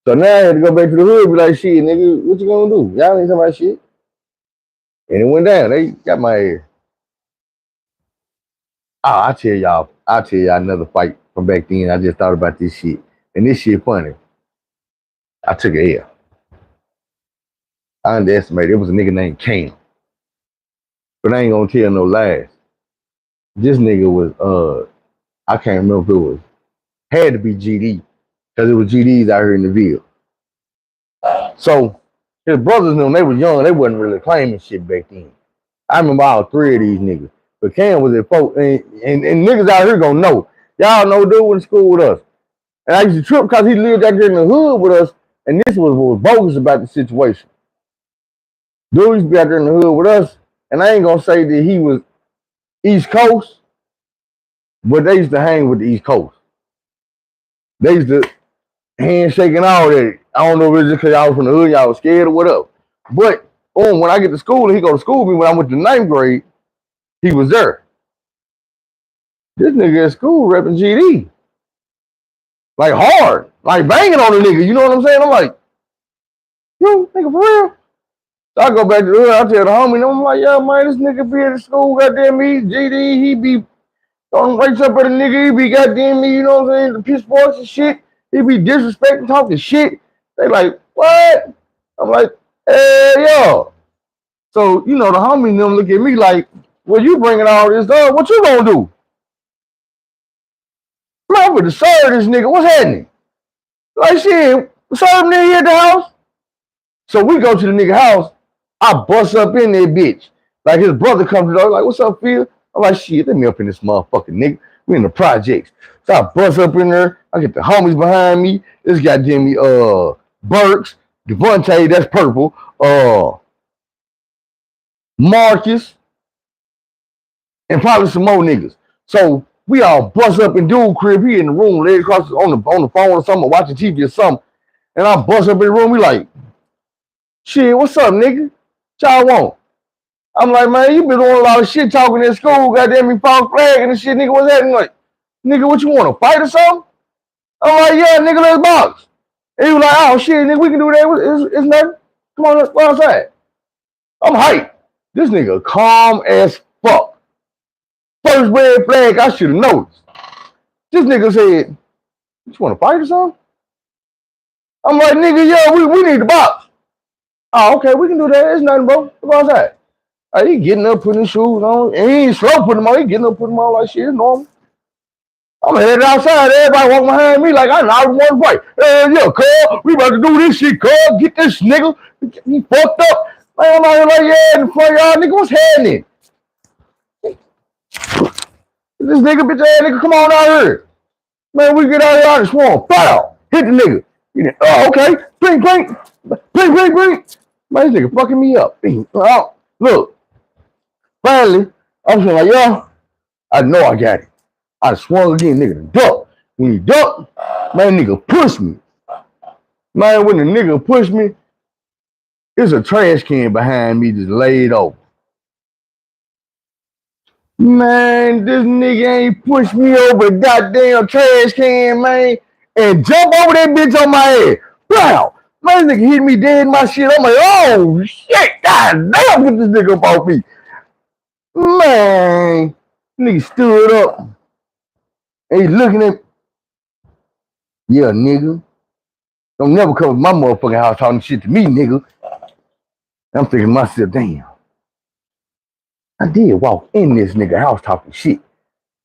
So now I had to go back to the hood and be like, shit, nigga, what you gonna do? Y'all ain't talking about shit. And it went down. They got my ass. I tell y'all another fight from back then. I just thought about this shit. And this shit funny. I took a L. I underestimated. It was a nigga named Cam. But I ain't gonna tell no lies. This nigga was I can't remember if it was had to be GD. Because it was GDs out here in the Ville. So his brothers when they was young, they wasn't really claiming shit back then. I remember all three of these niggas. But Cam was at folk and niggas out here gonna know. Y'all know dude went to school with us. And I used to trip because he lived out there in the hood with us, and this was what was bogus about the situation. Dude used to be out there in the hood with us, and I ain't gonna say that he was East Coast, but they used to hang with the East Coast. They used to handshake and all that. I don't know if it's just because y'all was from the hood, y'all was scared or whatever. But when I get to school and he go to school with me when I went to ninth grade, he was there. This nigga at school repping GD. Like hard. Like banging on the nigga. You know what I'm saying? I'm like, yo, nigga, for real? So I go back to the hood, I tell the homie, and I'm like, yeah, man, this nigga be at school, goddamn me, GD, he be throwing rates up at a nigga, he be goddamn me, you know what I'm saying, the piss boys and shit. He be disrespecting, talking shit. They like, what? I'm like, hey, yo. So, you know, the homie and them look at me like, well, you bringing all this up, what you gonna do? Man, I'm gonna serve this nigga, what's happening? Like, shit, serve him here at the house. So we go to the nigga house, I bust up in there, bitch. Like his brother comes to the door, like, what's up, Phil? I'm like, shit, let me up in this motherfucking nigga. We in the projects. So I bust up in there, I get the homies behind me. This goddamn me, Burks, Devontae, that's purple, Marcus, and probably some more niggas. So we all bust up in dude crib. He in the room, laid across on the phone or something, watching TV or something. And I bust up in the room. We like, shit, what's up, nigga? What y'all want? I'm like, man, you been doing a lot of shit talking in school, goddamn me, false flag and shit, nigga. What's that? Like, nigga, what you want to fight or something? I'm like, yeah, nigga, let's box. And he was like, oh shit, nigga, we can do that. It's nothing. Come on, let's go outside. I'm hyped. This nigga calm as fuck. First red flag, I should have noticed. This nigga said, you want to fight or something? I'm like, nigga, yeah, we need to box. Oh, okay, we can do that. It's nothing, bro. Let's go outside. He getting up, putting his shoes on. And he ain't slow putting them on. He getting up, putting them on like shit. It's normal. I'm headed outside. Everybody walking behind me like I don't want to fight. Hey, yeah, Carl, we about to do this shit, Carl. Get this nigga. He fucked up. Man, I'm out here like, yeah, in the front yard, nigga, what's happening? This nigga, bitch ass nigga, come on out here. Man, we get out here out of the swamp. Foul. Hit the nigga. Oh, okay. Bring. Man, this nigga fucking me up. Oh, look. Finally, I was like, yo, I know I got it. I swung again, nigga, duck. When he ducked, man, nigga pushed me. Man, when the nigga pushed me, there's a trash can behind me just laid over. Man, this nigga ain't pushed me over the goddamn trash can, man, and jump over that bitch on my head. Wow. Man, this nigga hit me dead in my shit. I'm like, oh, shit, god damn, get this nigga up off me. Man, nigga stood up. And he looking at me. Yeah, nigga. Don't never come to my motherfucking house talking shit to me, nigga. I'm thinking to myself, damn. I did walk in this nigga house talking shit.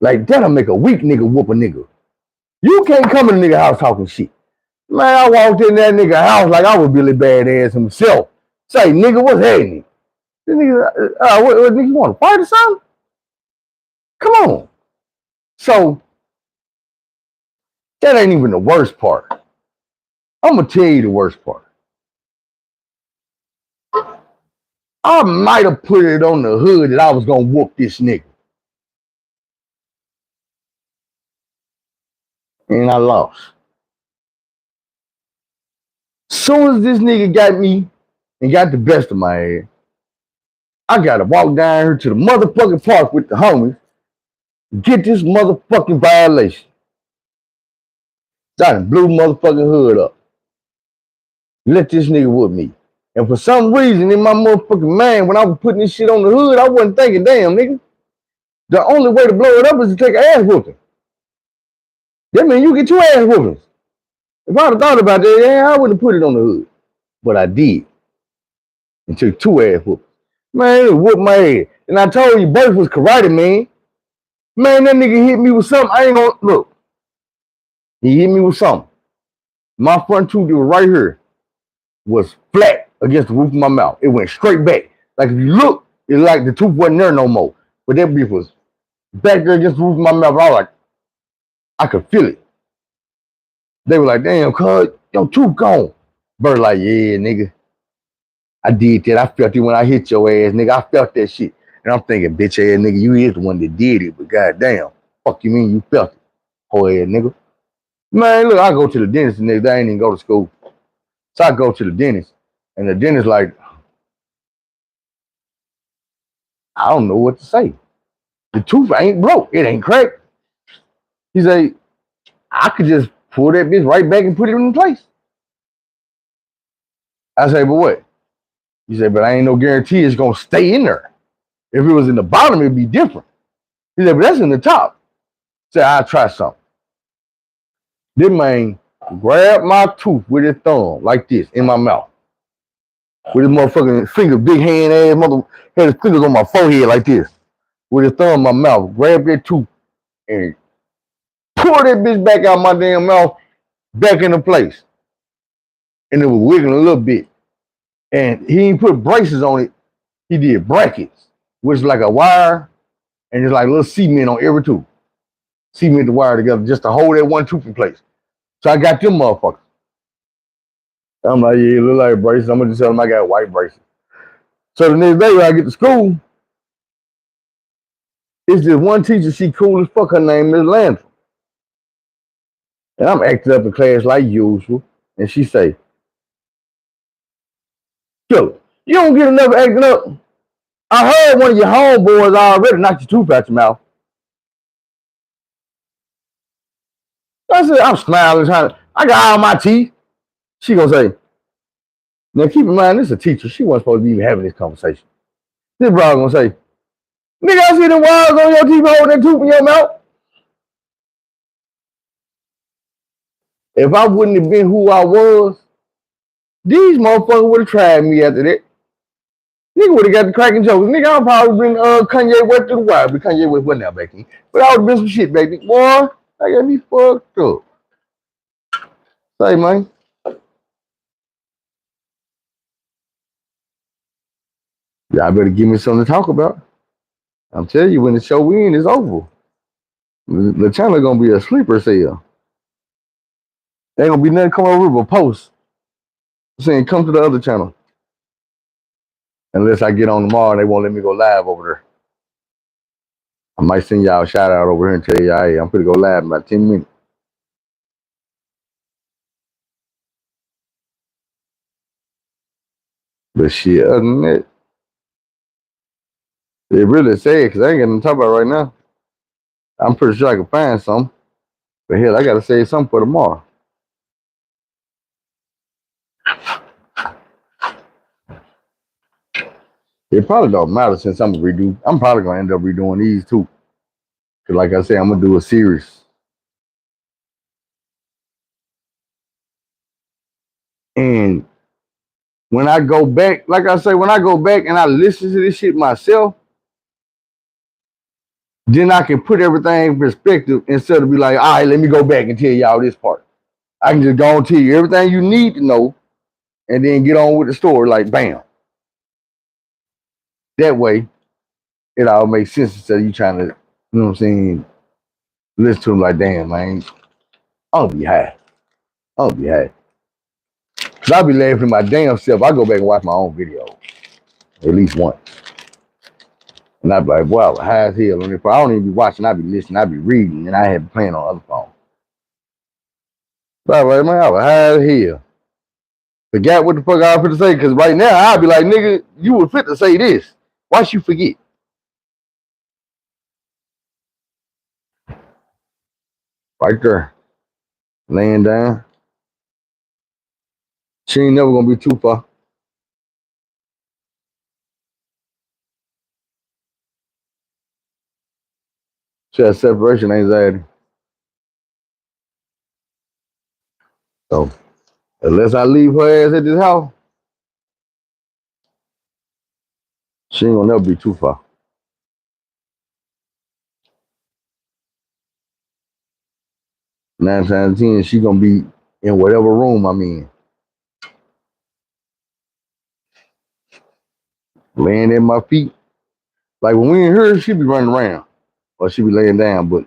Like, that'll make a weak nigga whoop a nigga. You can't come in the nigga house talking shit. Man, I walked in that nigga house like I was Billy Badass himself. Say, nigga, what's happening? This nigga, what nigga, you want to fight or something? Come on. So, that ain't even the worst part. I'm going to tell you the worst part. I might have put it on the hood that I was going to whoop this nigga. And I lost. Soon as this nigga got me and got the best of my ass, I got to walk down here to the motherfucking park with the homies, get this motherfucking violation. So I done blew motherfucking hood up. Let this nigga whoop me. And for some reason in my motherfucking mind, when I was putting this shit on the hood, I wasn't thinking, damn, nigga, The only way to blow it up is to take an ass whooping. That means you get 2 ass whoopings. If I'd have thought about that, yeah, I wouldn't have put it on the hood. But I did. And took 2 ass whoopings. Man, it whooped my head. And I told you, both was karate, man. Man, that nigga hit me with something. I ain't gonna look. He hit me with something. My front tooth was right here was flat against the roof of my mouth. It went straight back. Like if you look, it's like the tooth wasn't there no more. But that bitch was back there against the roof of my mouth. I was like, I could feel it. They were like, damn, cuz, your tooth gone. Bird like, yeah, nigga. I did that. I felt it when I hit your ass, nigga. I felt that shit. And I'm thinking, bitch ass nigga, you is the one that did it, but goddamn, fuck you mean you felt it, whole ass nigga. Man, look, I go to the dentist the next day. I ain't even go to school. So I go to the dentist, and the dentist like, I don't know what to say. The tooth ain't broke. It ain't cracked. He say, I could just pull that bitch right back and put it in place. I say, but what? He said, but I ain't no guarantee it's gonna stay in there. If it was in the bottom, it'd be different. He said, but that's in the top. I said, I'll try something. This man grabbed my tooth with his thumb like this in my mouth. With his motherfucking finger, big hand ass mother, had his fingers on my forehead like this. With his thumb in my mouth, grabbed that tooth and pulled that bitch back out my damn mouth, back into place. And it was wiggling a little bit. And he didn't put braces on it. He did brackets, which is like a wire and it's like a little cement on every tooth. Cement the wire together just to hold that one tooth in place. So I got them motherfuckers. I'm like, yeah, it look like braces. I'm gonna just tell them I got white braces. So the next day when I get to school, it's this one teacher, she cool as fuck, her name is Landry. And I'm acting up in class like usual. And she say, yo, you don't get enough acting up. I heard one of your homeboys already knocked your tooth out your mouth. I said, I'm smiling, I got all my teeth. She gonna say, now keep in mind, this is a teacher. She wasn't supposed to be even having this conversation. This brother gonna say, nigga, I see the wires on your teeth holding that tooth in your mouth. If I wouldn't have been who I was, these motherfuckers would have tried me after that. Nigga would have got the cracking jokes. Nigga, I'd probably been Kanye West to the wire, but Kanye West wasn't out back then. But I would have been some shit back then. Boy, I got me fucked up. Say, man. Y'all better give me something to talk about. I'm telling you, when the show ends, it's over. The channel gonna be a sleeper cell. There ain't gonna be nothing come over with a post saying come to the other channel. Unless I get on tomorrow and they won't let me go live over there. I might send y'all a shout out over here and tell y'all, hey, I'm gonna go live in about 10 minutes. But shit, other than that, it really sad because I ain't got nothing to talk about right now. I'm pretty sure I can find some. But hell, I gotta save something for tomorrow. It probably don't matter since I'm gonna redo. I'm probably gonna end up redoing these too. Cause like I said, I'm gonna do a series. And when I go back, like I say, when I go back and I listen to this shit myself, then I can put everything in perspective instead of be like, all right, let me go back and tell y'all this part. I can just go and tell you everything you need to know and then get on with the story like bam. That way, it all makes sense instead of you trying to, you know what I'm saying, listen to them like, damn, man, I'll be high. I'll be high. Cause I'll be laughing at my damn self. I go back and watch my own video at least once. And I'd be like, wow, high as hell. And if I don't even be watching, I'd be listening, I'd be reading, and I had been playing on other phones. So I was like, man, I was high as hell. Forgot what the fuck I was fit to say, because right now I'd be like, nigga, you were fit to say this. Why should you forget? Right there. Laying down. She ain't never gonna be too far. She has separation anxiety. So unless I leave her ass at this house, she ain't gonna never be too far. 9 times 10, she gonna be in whatever room I'm in, laying at my feet. Like when we in here, she be running around or she be laying down. But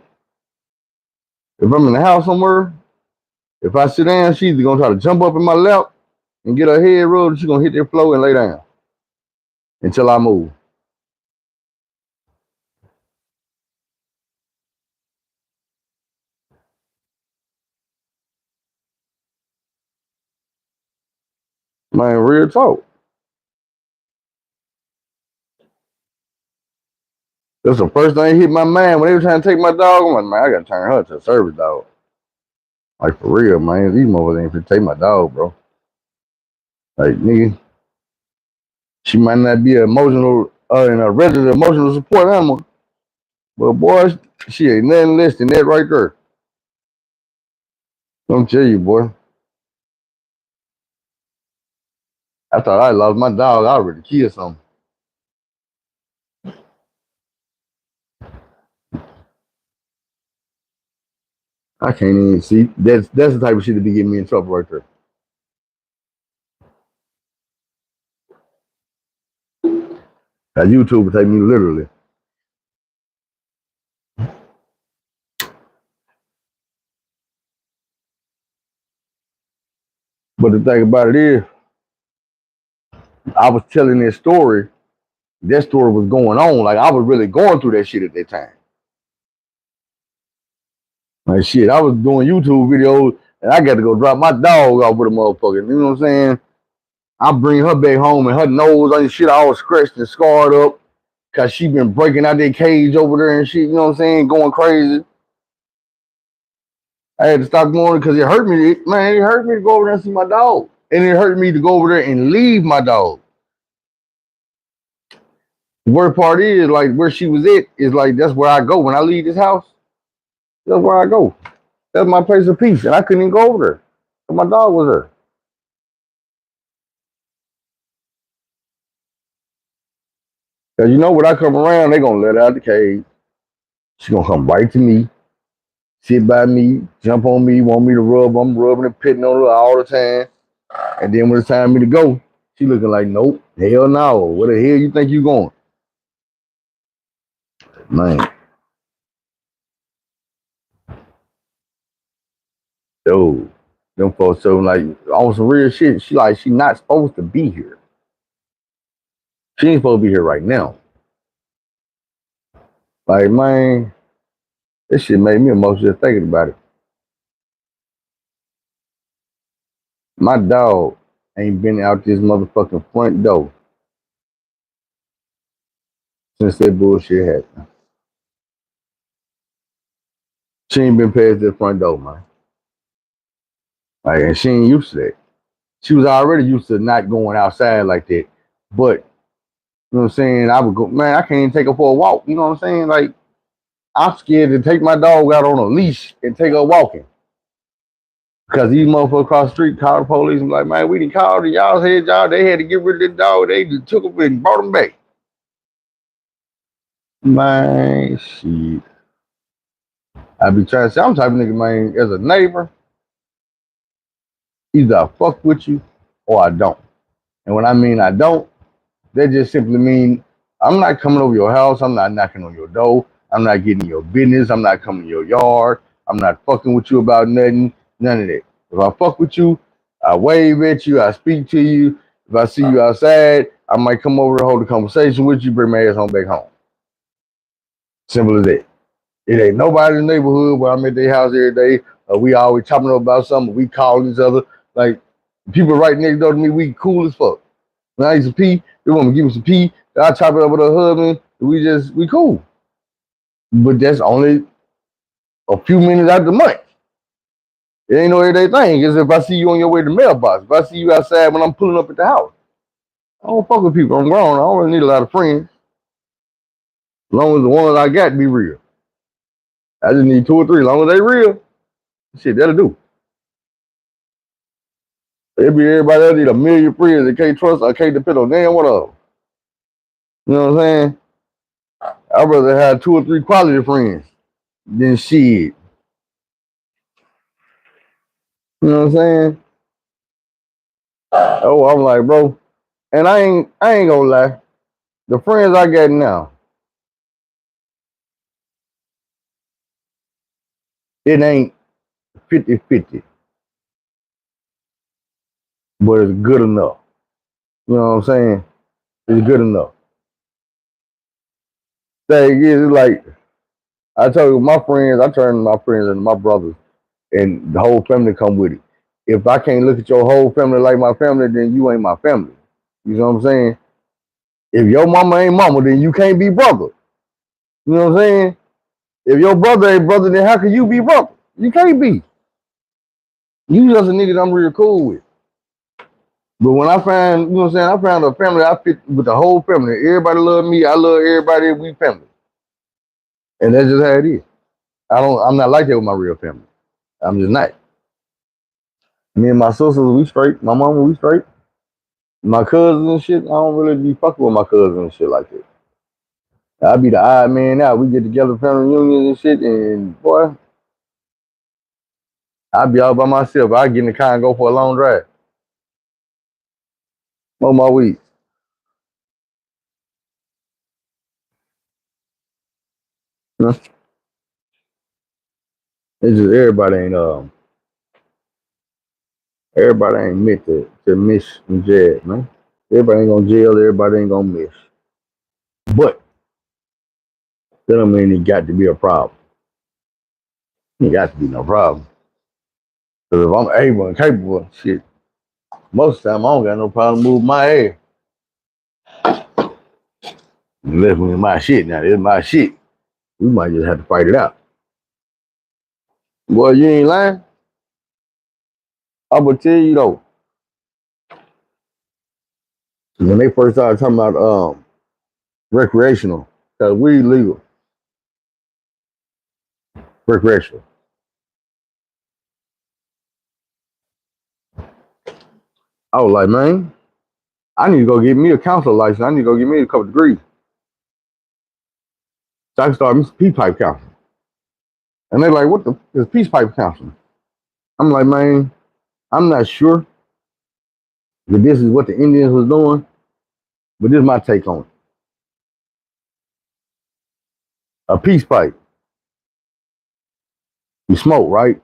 if I'm in the house somewhere, if I sit down, she's either gonna try to jump up in my lap and get her head rubbed, she's gonna hit that floor and lay down until I move. Man, real talk. That's the first thing hit my mind when they were trying to take my dog. I'm like, man, I gotta turn her to a service dog. Like for real, man. These motherfuckers ain't finna take my dog, bro. Like, nigga, she might not be an emotional and a resident emotional support animal, but boy, she ain't nothing less than that right there. Don't tell you, boy. I thought I lost my dog. I already killed something. I can't even see. That's the type of shit that be getting me in trouble right there. That YouTube will take me literally. But the thing about it is, I was telling that story. That story was going on. Like I was really going through that shit at that time. Like shit, I was doing YouTube videos and I got to go drop my dog off with a motherfucker. You know what I'm saying? I bring her back home and her nose and shit all scratched and scarred up because she been breaking out that cage over there and shit. You know what I'm saying? Going crazy. I had to stop going because it hurt me. Man, it hurt me to go over there and see my dog. And it hurt me to go over there and leave my dog. The worst part is like where she was at is like that's where I go when I leave this house. That's where I go. That's my place of peace, and I couldn't even go over there. But my dog was there. Cause you know when I come around, they gonna let her out the cage. She gonna come right to me, sit by me, jump on me, want me to rub. I'm rubbing and pitting on her all the time. And then when it's time for me to go, she looking like, nope, hell no. Where the hell you think you going? Man, dude, them folks so like on some real shit. She not supposed to be here. She ain't supposed to be here right now. Like, man, this shit made me emotional just thinking about it. My dog ain't been out this motherfucking front door since that bullshit happened. She ain't been past that front door, man. Like, and she ain't used to that. She was already used to not going outside like that. But, you know what I'm saying? I would go, man, I can't even take her for a walk. You know what I'm saying? Like, I'm scared to take my dog out on a leash and take her walking. Because these motherfuckers across the street called the police and like, man, we didn't call the y'all said y'all, they had to get rid of the dog. They just took him and brought him back. Man, shit. I be trying to say, I'm the type of nigga, man, as a neighbor, either I fuck with you or I don't. And when I mean I don't, that just simply mean I'm not coming over your house. I'm not knocking on your door. I'm not getting your business. I'm not coming to your yard. I'm not fucking with you about nothing. None of that. If I fuck with you, I wave at you. I speak to you. If I see you outside, I might come over and hold a conversation with you, bring my ass home back home. Simple as that. It ain't nobody in the neighborhood where I'm at their house every day. We always talking about something. We calling each other. Like, people right next door to me, we cool as fuck. When I used to pee, they want me to give me some pee. I chop it up with her husband. We cool. But that's only a few minutes out of the month. It ain't no everyday thing. It's if I see you on your way to the mailbox. If I see you outside when I'm pulling up at the house. I don't fuck with people. I'm grown. I don't really need a lot of friends. As long as the ones I got be real. I just need 2 or 3. As long as they real, shit, that'll do. It be everybody else need a million friends that can't trust or can't depend on damn one of them. You know what I'm saying? I'd rather have 2 or 3 quality friends than shit. You know what I'm saying? Oh, I'm like, bro, and I ain't gonna lie. The friends I got now, it ain't 50-50, but it's good enough. You know what I'm saying? It's good enough. Thing is, it's like I told you, my friends, I turn my friends into my brothers, and the whole family come with it. If I can't look at your whole family like my family, then you ain't my family. You know what I'm saying? If your mama ain't mama, then you can't be brother. You know what I'm saying? If your brother ain't brother, then how can you be brother? You can't be. You just a nigga that I'm real cool with. But when I find, you know what I'm saying, I found a family I fit with the whole family. Everybody love me. I love everybody. We family. And that's just how it is. I'm not like that with my real family. I'm just not. Me and my sisters, we straight. My mama, we straight. My cousins and shit, I don't really be fucking with my cousins and shit like that. I be the odd man out. We get together, family reunions and shit, and boy, I be all by myself. I get in the car and go for a long drive. On my week. You know? It's just everybody ain't meant to miss and jab, man. Everybody ain't gonna jail, everybody ain't gonna miss. But that don't mean it got to be a problem. It got to be no problem. Because if I'm able and capable, shit, most of the time I don't got no problem moving my ass. Unless when it's my shit now, it's my shit. We might just have to fight it out. Boy, you ain't lying. I'm gonna tell you though, when they first started talking about recreational, because we legal, recreational. I was like, man, I need to go get me a counselor license. I need to go get me a couple degrees. So I can start me some peace pipe counseling. And they're like, what the is peace pipe counseling? I'm like, man, I'm not sure that this is what the Indians was doing, but this is my take on it. A peace pipe. You smoke, right?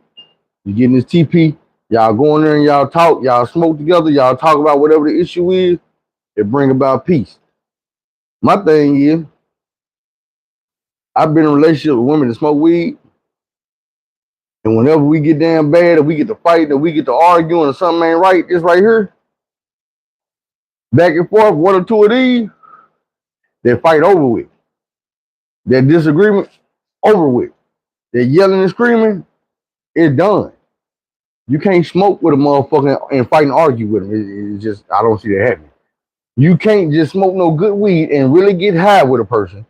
You get in this TP, y'all go in there and y'all talk, y'all smoke together, y'all talk about whatever the issue is, it bring about peace. My thing is, I've been in a relationship with women that smoke weed, and whenever we get damn bad, or we get to fight, or we get to arguing, or something ain't right, this right here, back and forth, one or two of these, they fight over with. That disagreement, over with. They're yelling and screaming, it's done. You can't smoke with a motherfucker and fight and argue with him. It's just, I don't see that happening. You can't just smoke no good weed and really get high with a person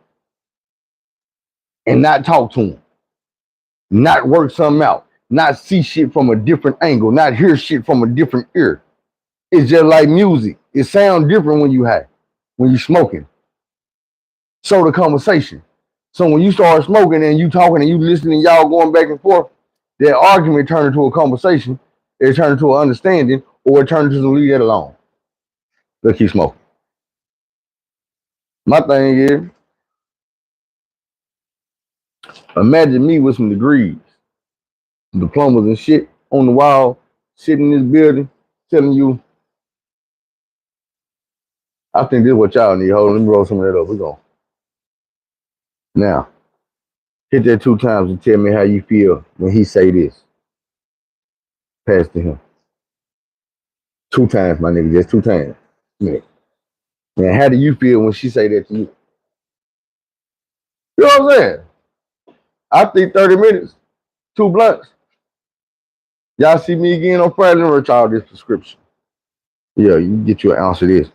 and not talk to him, not work something out, not see shit from a different angle, not hear shit from a different ear. It's just like music. It sounds different when you high, when you smoking. So the conversation. So when you start smoking and you talking and you listening, y'all going back and forth, that argument turned into a conversation, it turned into an understanding, or it turned into leave that alone. Let's keep smoking. My thing is, imagine me with some degrees, diplomas and shit on the wall, sitting in this building, telling you, I think this is what y'all need. Hold on, let me roll some of that up. We're going. Now, hit that 2 times and tell me how you feel when he say this. Pass to him. 2 times, my nigga, just 2 times. Yeah. And how do you feel when she say that to you? You know what I'm saying? I think 30 minutes, 2 blunts. Y'all see me again on Friday, and y'all this prescription. Yeah, you get you an ounce of this.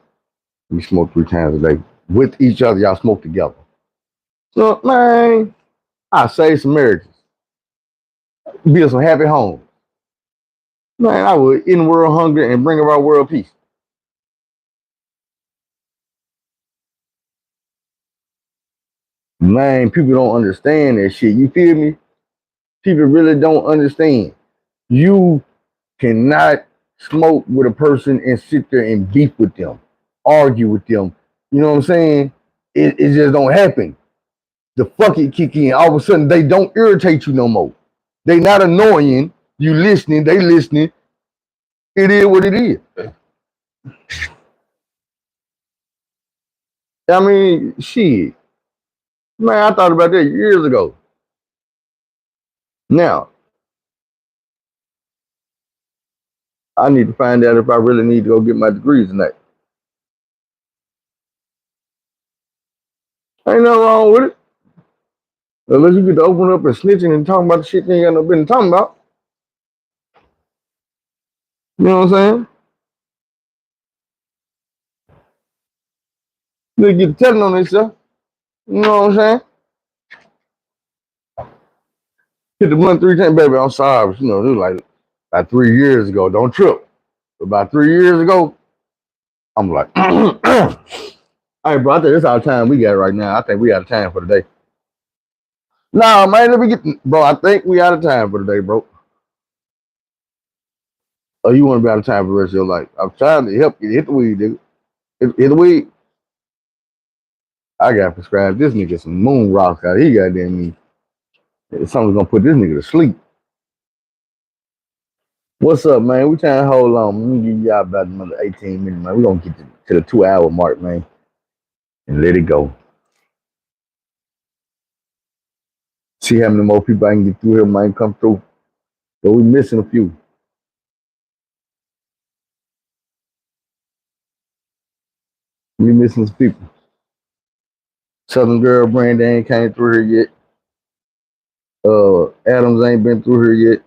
We smoke 3 times a day. With each other, y'all smoke together. So, man, I saved some marriages. build some happy homes. Man, I would end world hunger and bring about world peace. Man, people don't understand that shit. You feel me? People really don't understand. You cannot smoke with a person and sit there and beef with them, argue with them. You know what I'm saying? It just don't happen. The fuck it kick in. All of a sudden, they don't irritate you no more. They not annoying. You listening, they listening. It is what it is. I mean, shit. Man, I thought about that years ago. Now, I need to find out if I really need to go get my degrees tonight. Ain't nothing wrong with it. Unless you get to open up and snitching and talking about the shit you ain't got no business talking about. You know what I'm saying? They get telling on themselves. You know what I'm saying? Hit the blunt 3 times, baby. I'm sorry, but you know, it was like about 3 years ago. Don't trip. About 3 years ago, I'm like, all right, bro. I think that's all the time we got right now. I think we out of time for today. Nah, man, let me get, bro. I think we out of time for today, bro. Oh, you want to be out of time for the rest of your life? I'm trying to help you hit the weed, nigga. Hit the weed. I got prescribed this nigga some moon rocks out. He goddamn me. Something's gonna put this nigga to sleep. What's up, man? We trying to hold on. Let me give y'all about another 18 minutes, man. We gonna get to the 2 hour mark, man, and let it go. See how many more people I can get through here, man. Come through. But we missing a few. We missing some people. Southern Girl Brandon ain't came through here yet. Adams ain't been through here yet.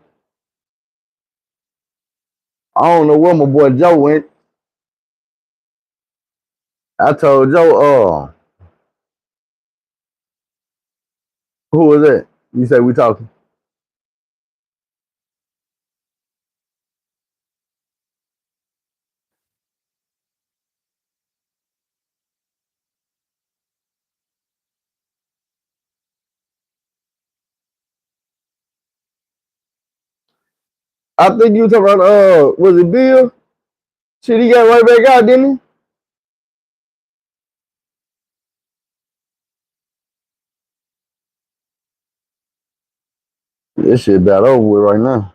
I don't know where my boy Joe went. I told Joe, who was that? You say we talking? I think you talking about was it Bill? Shit, he got right back out, didn't he? This shit about over with right now.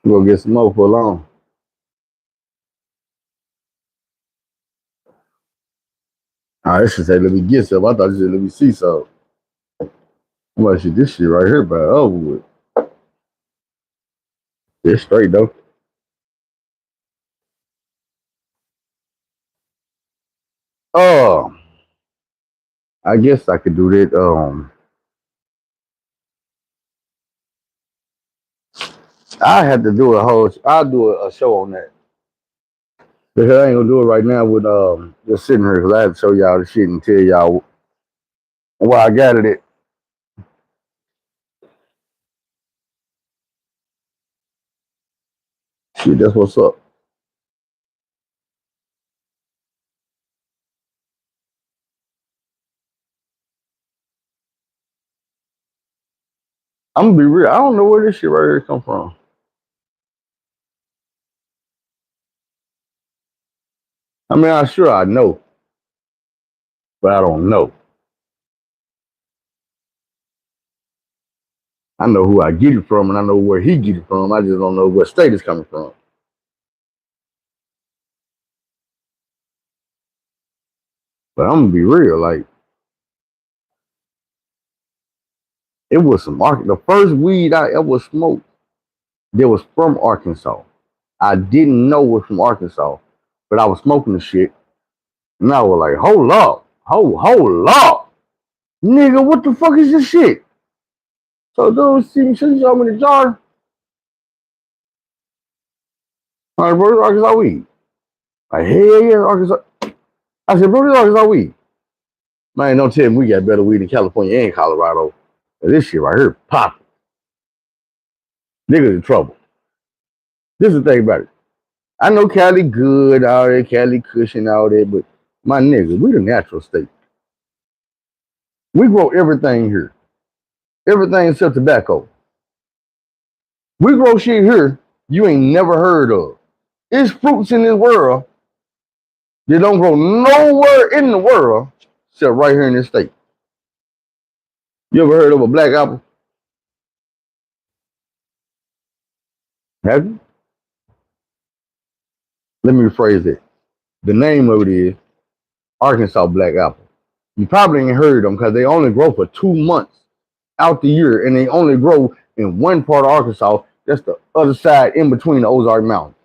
We'll get some more for long. Ah, this should say let me get some. I thought you said let me see some. I'm like, shit, this shit right here about over with. It's straight though. Oh, I guess I could do that. I had to do a whole. I'll do a show on that because I ain't gonna do it right now with just sitting here because I had to show y'all the shit and tell y'all why I got it. At. Shit, that's what's up. I'm gonna be real. I don't know where this shit right here come from. I mean, I'm sure I know, but I don't know. I know who I get it from, and I know where he get it from. I just don't know what state it's coming from. But I'm gonna be real. Like it was some the first weed I ever smoked. That was from Arkansas. I didn't know it was from Arkansas, but I was smoking the shit, and I was like, "Hold up, hold up, nigga, what the fuck is this shit?" So dude, she showed me the jar. I'm like, bro, this Arkansas weed. Like, hell yeah, Arkansas. I said, bro, this Arkansas weed. Man, don't tell me we got better weed in California and Colorado. This shit right here, popping. Niggas in trouble. This is the thing about it. I know Cali good, all that, Cali cushion, all that, but my nigga, we the natural state. We grow everything here. Everything except tobacco. We grow shit here you ain't never heard of. It's fruits in this world that don't grow nowhere in the world except right here in this state. You ever heard of a black apple? Have you? Let me rephrase it. The name of it is Arkansas black apple. You probably ain't heard of them because they only grow for 2 months out the year, and they only grow in one part of Arkansas. That's the other side in between the Ozark Mountains.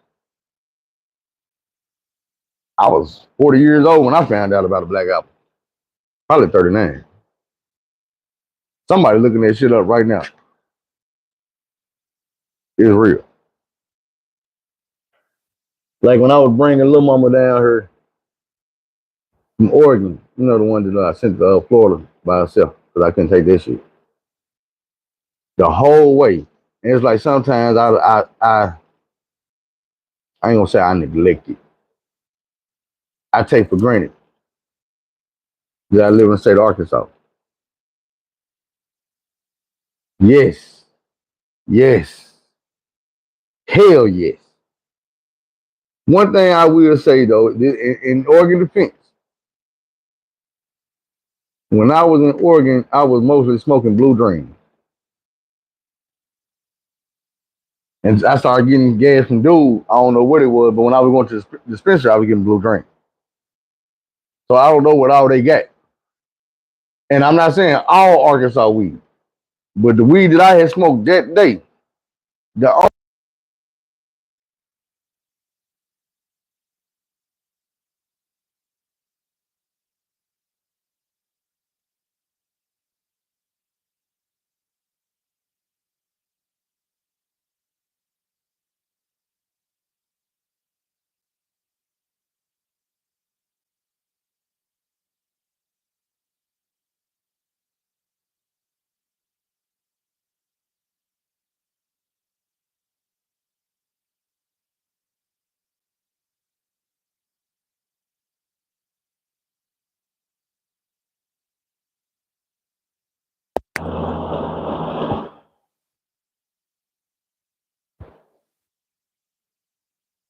I was 40 years old when I found out about a black apple. Probably 39. Somebody looking that shit up right now. It's real. Like when I was bringing little mama down here from Oregon, you know, the one that I sent to Florida by herself because I couldn't take that shit. The whole way. And it's like sometimes I ain't gonna say I neglect it. I take for granted that I live in the state of Arkansas. Yes. Yes. Hell yes. One thing I will say though, in Oregon defense, when I was in Oregon, I was mostly smoking Blue Dream. And I started getting gas from dude. I don't know what it was, but when I was going to the dispensary, I was getting Blue Dream. So I don't know what all they got. And I'm not saying all Arkansas weed, but the weed that I had smoked that day, the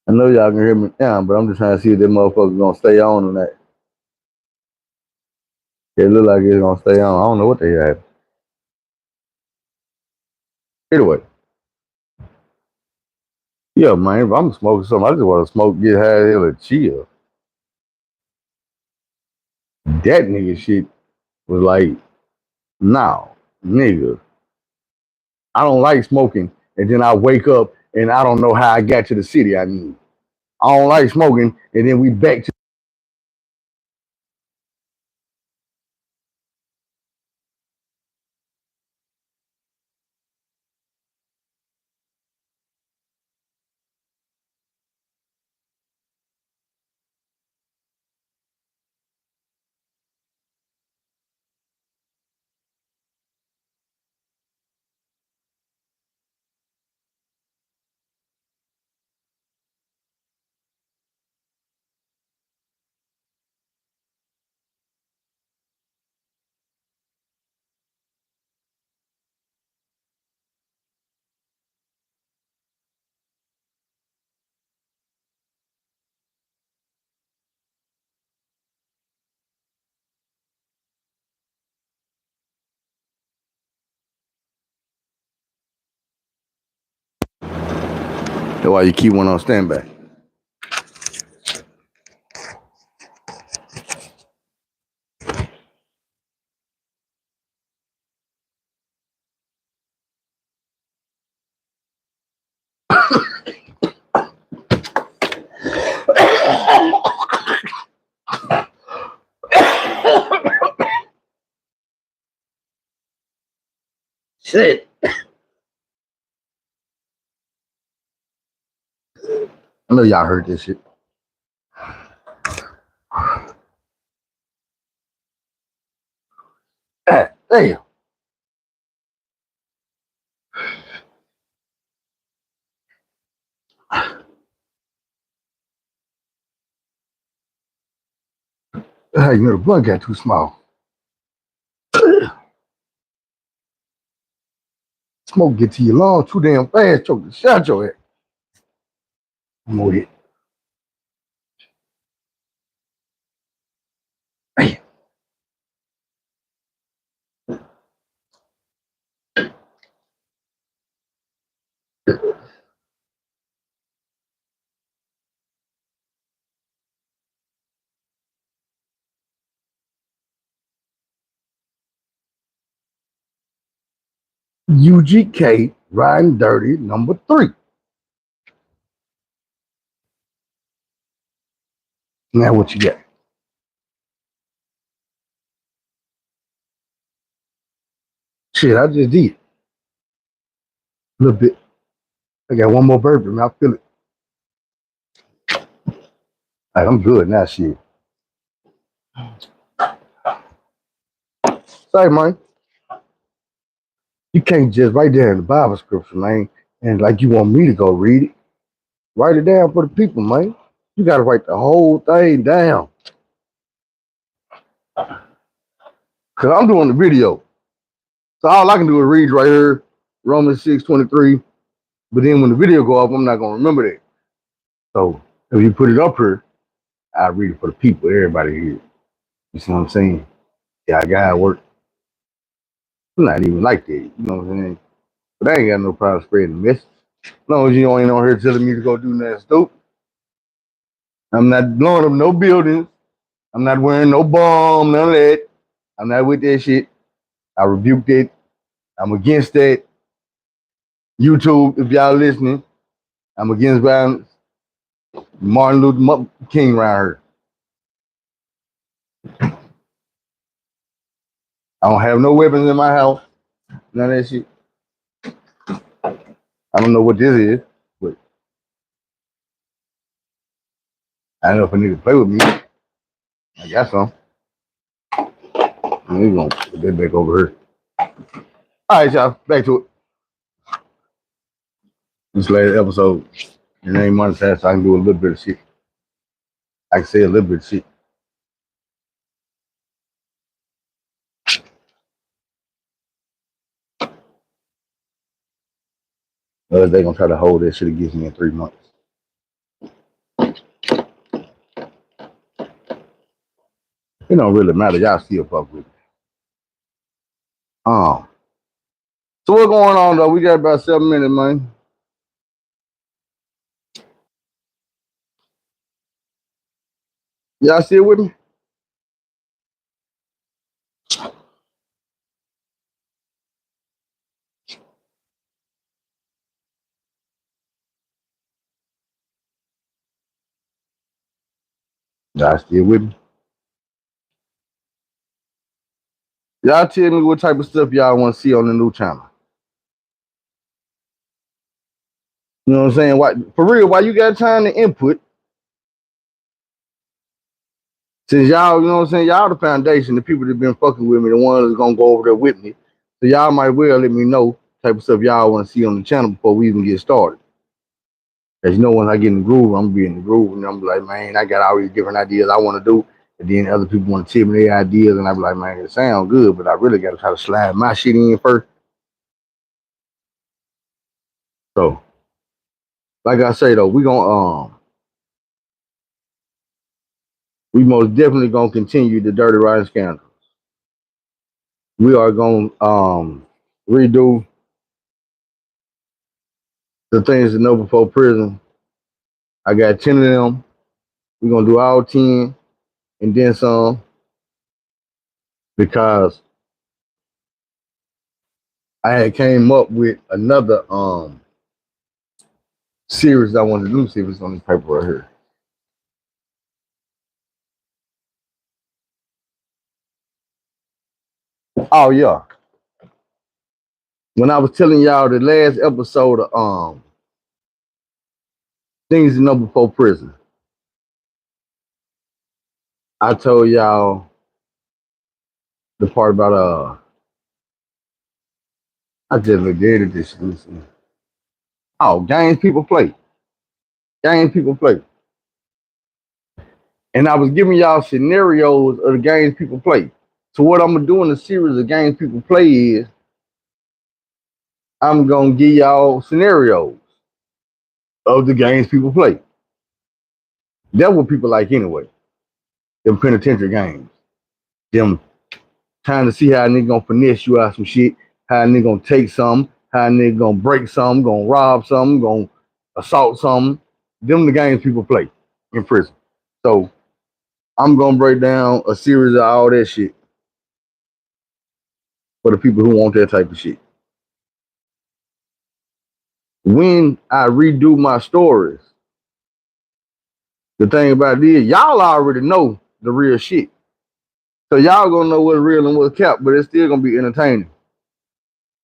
I know y'all can hear me now, but I'm just trying to see if them motherfuckers gonna stay on that. It look like it's gonna stay on. I don't know what they have. Anyway, yeah, man, if I'm smoking something, I just want to smoke, get high, hell, and chill. That nigga shit was like, nah, nigga, I don't like smoking, and then I wake up and I don't know how I got to the city I need. I don't like smoking, and then we back to. That's why you keep one on standby. Shit. I know y'all heard this shit. 'Cause Damn. Hey, you know, the blunt got too small. Smoke get to your lungs too damn fast, choke the shot your head. I'm on it. Damn. UGK riding dirty number 3. Now what you got? Shit, I just did a little bit. I got one more bourbon, man. I feel it. Like, I'm good now, shit. Say, man, you can't just write down the Bible scripture, man, and like you want me to go read it. Write it down for the people, man. You gotta write the whole thing down. Cause I'm doing the video. So all I can do is read right here, Romans 6:23. But then when the video go up, I'm not gonna remember that. So if you put it up here, I read it for the people, everybody here. You see what I'm saying? Yeah, I gotta work. I'm not even like that. You know what I'm saying? But I ain't got no problem spreading the message. As long as you ain't on here telling me to go do nothing stupid. I'm not blowing up no buildings. I'm not wearing no bomb, none of that. I'm not with that shit. I rebuked it. I'm against that. YouTube, if y'all listening, I'm against violence. Martin Luther King around here. I don't have no weapons in my house. None of that shit. I don't know what this is, but I don't know if a nigga play with me. I got some. We gonna put that back over here. All right, y'all. Back to it. This last episode. It ain't monetized, so I can do a little bit of shit. I can say a little bit of shit. They gonna try to hold that shit against me in 3 months. It don't really matter. Y'all still fuck with me. So what's going on though? We got about 7 minutes, man. Y'all still with me? Y'all still with me? Y'all tell me what type of stuff y'all want to see on the new channel. You know what I'm saying? Why, for real, why you got time to input? Since y'all, you know what I'm saying, y'all the foundation, the people that been fucking with me, the ones that's gonna go over there with me. So y'all might well let me know type of stuff y'all want to see on the channel before we even get started. As you know, when I get in the groove, I'm be in the groove, and I'm like, man, I got all these different ideas I want to do, and then other people want to tell me their ideas, and I'm like, man, it sounds good, but I really got to try to slide my shit in first. So, like I say though, we most definitely gonna continue the Dirty Rotten Scoundrels. We are gonna redo the things that know before prison. I got 10 of them. We're gonna do all 10 and then some because I had came up with another series I wanted to do. See if it's on the paper right here. Oh yeah. When I was telling y'all the last episode of things to know before prison, I told y'all the part about I just looked at this. Listen. Oh, games people play. Games people play. And I was giving y'all scenarios of the games people play. So what I'm gonna do in the series of games people play is I'm gonna give y'all scenarios of the games people play. That's what people like anyway. Them penitentiary games. Them trying to see how a nigga gonna finesse you out some shit, how a nigga gonna take something, how a nigga gonna break something, gonna rob something, gonna assault something. Them the games people play in prison. So I'm gonna break down a series of all that shit for the people who want that type of shit. When I redo my stories, the thing about it is y'all already know the real shit. So y'all gonna know what's real and what's cap, but it's still gonna be entertaining.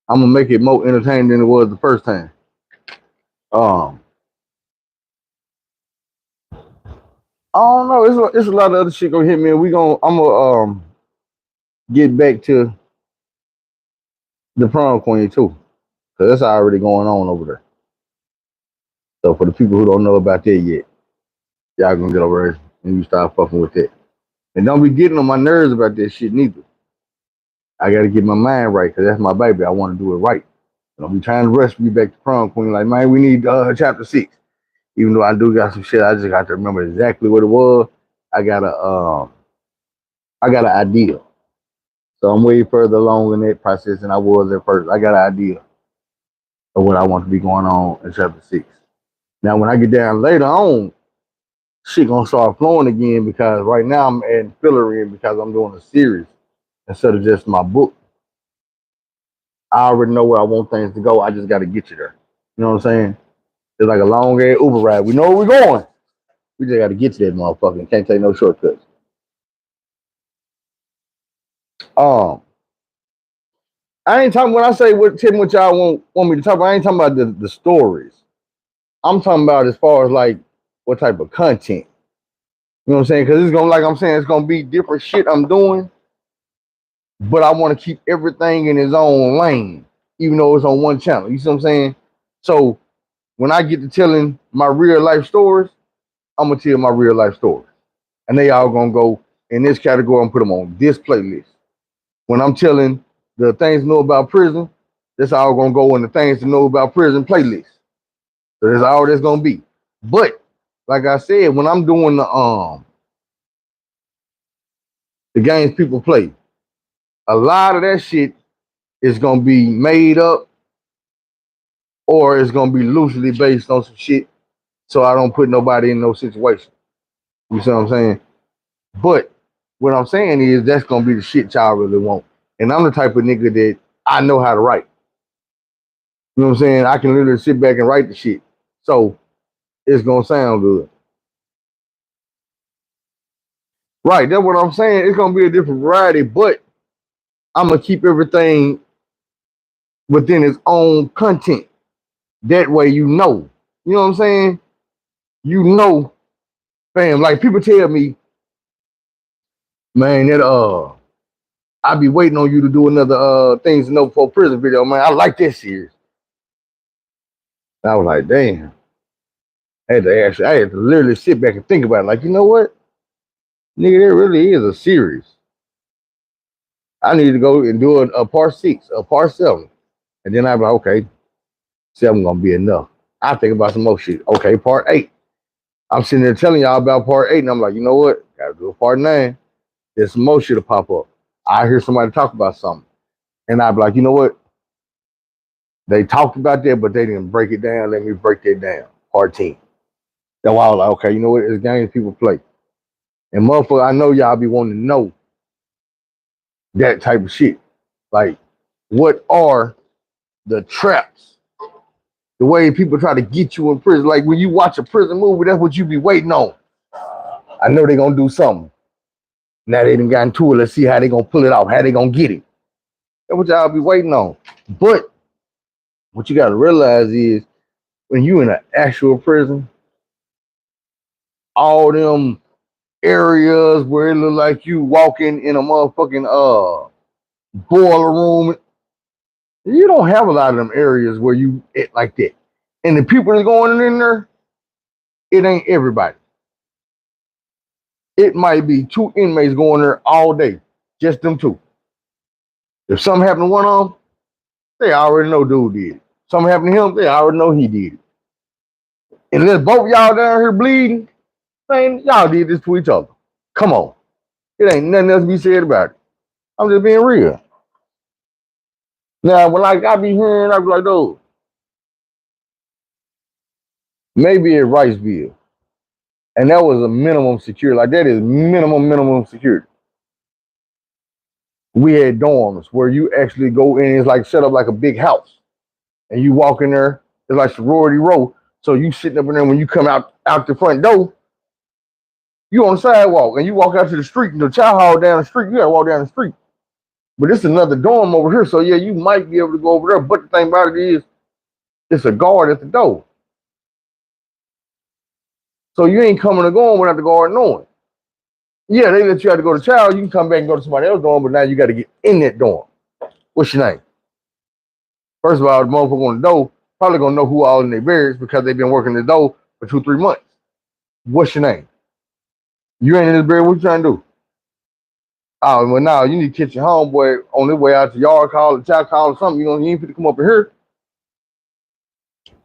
I'm gonna make it more entertaining than it was the first time. Um, I don't know. It's a lot of other shit gonna hit me. And I'm gonna get back to the prom queen too, cause that's already going on over there. So for the people who don't know about that yet, y'all gonna get over there and you start fucking with that. And don't be getting on my nerves about that shit neither. I gotta get my mind right, cause that's my baby. I want to do it right. Don't be trying to rush me back to prom queen. Like, man, we need chapter 6. Even though I do got some shit, I just got to remember exactly what it was. I got an idea. So I'm way further along in that process than I was at first. I got an idea of what I want to be going on in chapter 6. Now, when I get down later on, shit gonna start flowing again because right now I'm adding filler in because I'm doing a series instead of just my book. I already know where I want things to go. I just got to get you there. You know what I'm saying? It's like a long ass Uber ride. We know where we're going. We just got to get to that motherfucker. Can't take no shortcuts. Um, I ain't talking when I say tell me what y'all want me to talk about. I ain't talking about the stories. I'm talking about as far as like what type of content. You know what I'm saying? Because it's gonna, like I'm saying, it's gonna be different shit I'm doing, but I want to keep everything in its own lane, even though it's on one channel. You see what I'm saying? So when I get to telling my real life stories, I'm gonna tell my real life stories, and they all gonna go in this category. I'm gonna put them on this playlist. When I'm telling the things to know about prison, that's all gonna go in the things to know about prison playlist. So that's all that's gonna be. But like I said, when I'm doing the games people play, a lot of that shit is gonna be made up or it's gonna be loosely based on some shit. So I don't put nobody in no situation. You see what I'm saying? But what I'm saying is that's gonna be the shit y'all really want. And I'm the type of nigga that I know how to write. You know what I'm saying? I can literally sit back and write the shit. So it's gonna sound good. Right, that's what I'm saying. It's gonna be a different variety, but I'm gonna keep everything within its own content. That way you know. You know what I'm saying? You know, fam, like people tell me, man, that I be waiting on you to do another things to know for prison video, man. I like that series. And I was like, damn. I had to literally sit back and think about it. Like, you know what? Nigga, there really is a series. I need to go and do a part 6, a part 7. And then I'm like, okay, 7 gonna be enough. I think about some more shit. Okay, part 8. I'm sitting there telling y'all about part 8, and I'm like, you know what? Gotta do a part 9. There's some more shit to pop up. I hear somebody talk about something. And I'd be like, you know what? They talked about that, but they didn't break it down. Let me break that down. Part 10. That's why I was like, okay, you know what? It's games people play. And motherfucker, I know y'all be wanting to know that type of shit. Like, what are the traps? The way people try to get you in prison. Like when you watch a prison movie, that's what you be waiting on. I know they gonna do something. Now they done got into it. Let's see how they gonna pull it off, how they gonna get it. That's what y'all be waiting on. But what you gotta realize is when you in an actual prison, all them areas where it look like you walking in a motherfucking boiler room. You don't have a lot of them areas where you like that. And the people that's going in there, it ain't everybody. It might be 2 inmates going there all day, just them 2. If something happened to one of them, they already know dude did it. Something happened to him, they already know he did it. Unless both y'all down here bleeding, man, y'all did this to each other. Come on. It ain't nothing else to be said about it. I'm just being real. Now, when like I be hearing, I be like, dude, maybe at Riceville. And that was a minimum security. Like that is minimum security. We had dorms where you actually go in, it's like set up like a big house. And you walk in there, it's like sorority row. So you sitting up in there when you come out the front door, you on the sidewalk and you walk out to the street and the child hall down the street, you gotta walk down the street. But it's another dorm over here. So yeah, you might be able to go over there. But the thing about it is it's a guard at the door. So you ain't coming or going without the guard knowing. Yeah, they let you have to go to child, you can come back and go to somebody else's dorm, but now you got to get in that dorm. What's your name? First of all, the motherfucker on the door probably gonna know who all in their barracks because they've been working the door for 2-3 months. What's your name? You ain't in this barrack, what you trying to do? Oh, well, now you need to catch your homeboy on his way out to yard call, the child call or something. You know, he ain't fit to come up in here.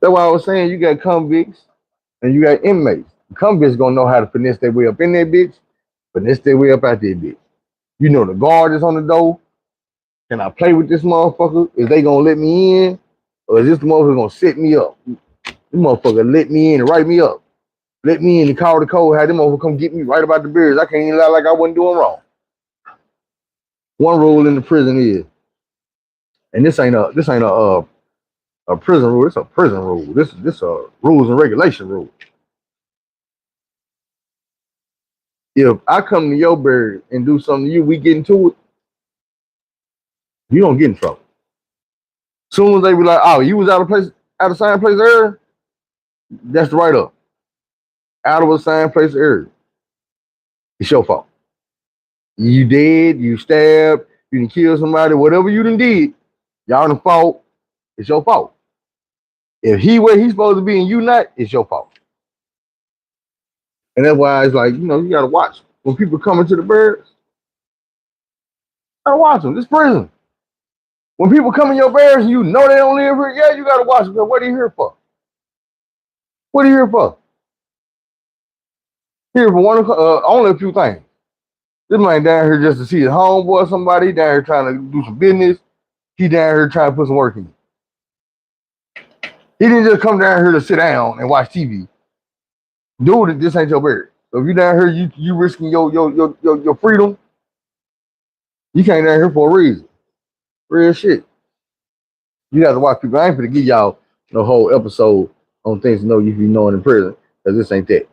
That's why I was saying you got convicts and you got inmates. The convicts gonna know how to finesse their way up in that bitch, finesse their way up out that bitch. You know the guard is on the door. Can I play with this motherfucker? Is they gonna let me in? Or is this motherfucker gonna set me up? This motherfucker let me in and write me up. Let me in and call the code, have them motherfucker come get me right about the beers. I can't even lie like I wasn't doing wrong. One rule in the prison is, and this ain't a prison rule, it's a prison rule. This a rules and regulation rule. If I come to your beer and do something to you, we get into it, you don't get in trouble. Soon as they be like, oh, you was out of same place earlier, that's right up. Out of a same place earlier. It's your fault. You dead, you stabbed, you done killed somebody, whatever you done did, y'all done fault, it's your fault. If he where he's supposed to be and you not, it's your fault. And that's why it's like, you gotta watch. When people come into the barracks, you gotta watch them. This prison. When people come in your barracks and you know they don't live here, yeah, you gotta watch them. What are you here for? What are you here for? Here for only a few things. This man down here just to see his homeboy, somebody. He down here trying to do some business. He down here trying to put some work in. He didn't just come down here to sit down and watch TV. Dude, this ain't your barracks. So if you down here, you risking your freedom. You came down here for a reason. Real shit. You got to watch people. I ain't finna give y'all the whole episode on things to know you be knowing in prison, because this ain't that.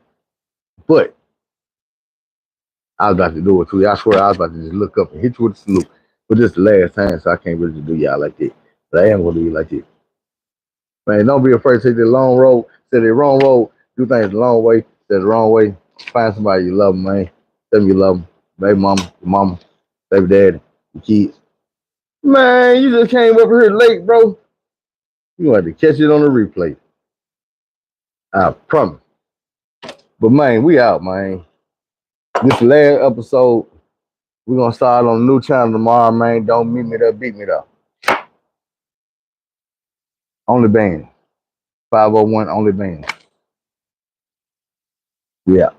But I was about to do it too. I swear I was about to just look up and hit you with a salute. But this is the last time, so I can't really do y'all like that. But I am gonna do you like this. Man, don't be afraid to take the long road, say the wrong road, do things the long way, say the wrong way. Find somebody you love them, man. Tell them you love them. Baby mama, baby daddy, your kids. Man, you just came up here late, bro. You gonna have to catch it on the replay. I promise. But man, we out, man. This last episode. We're gonna start on a new channel tomorrow, man. Don't meet me there, beat me there. Only band. 501 only band. Yeah.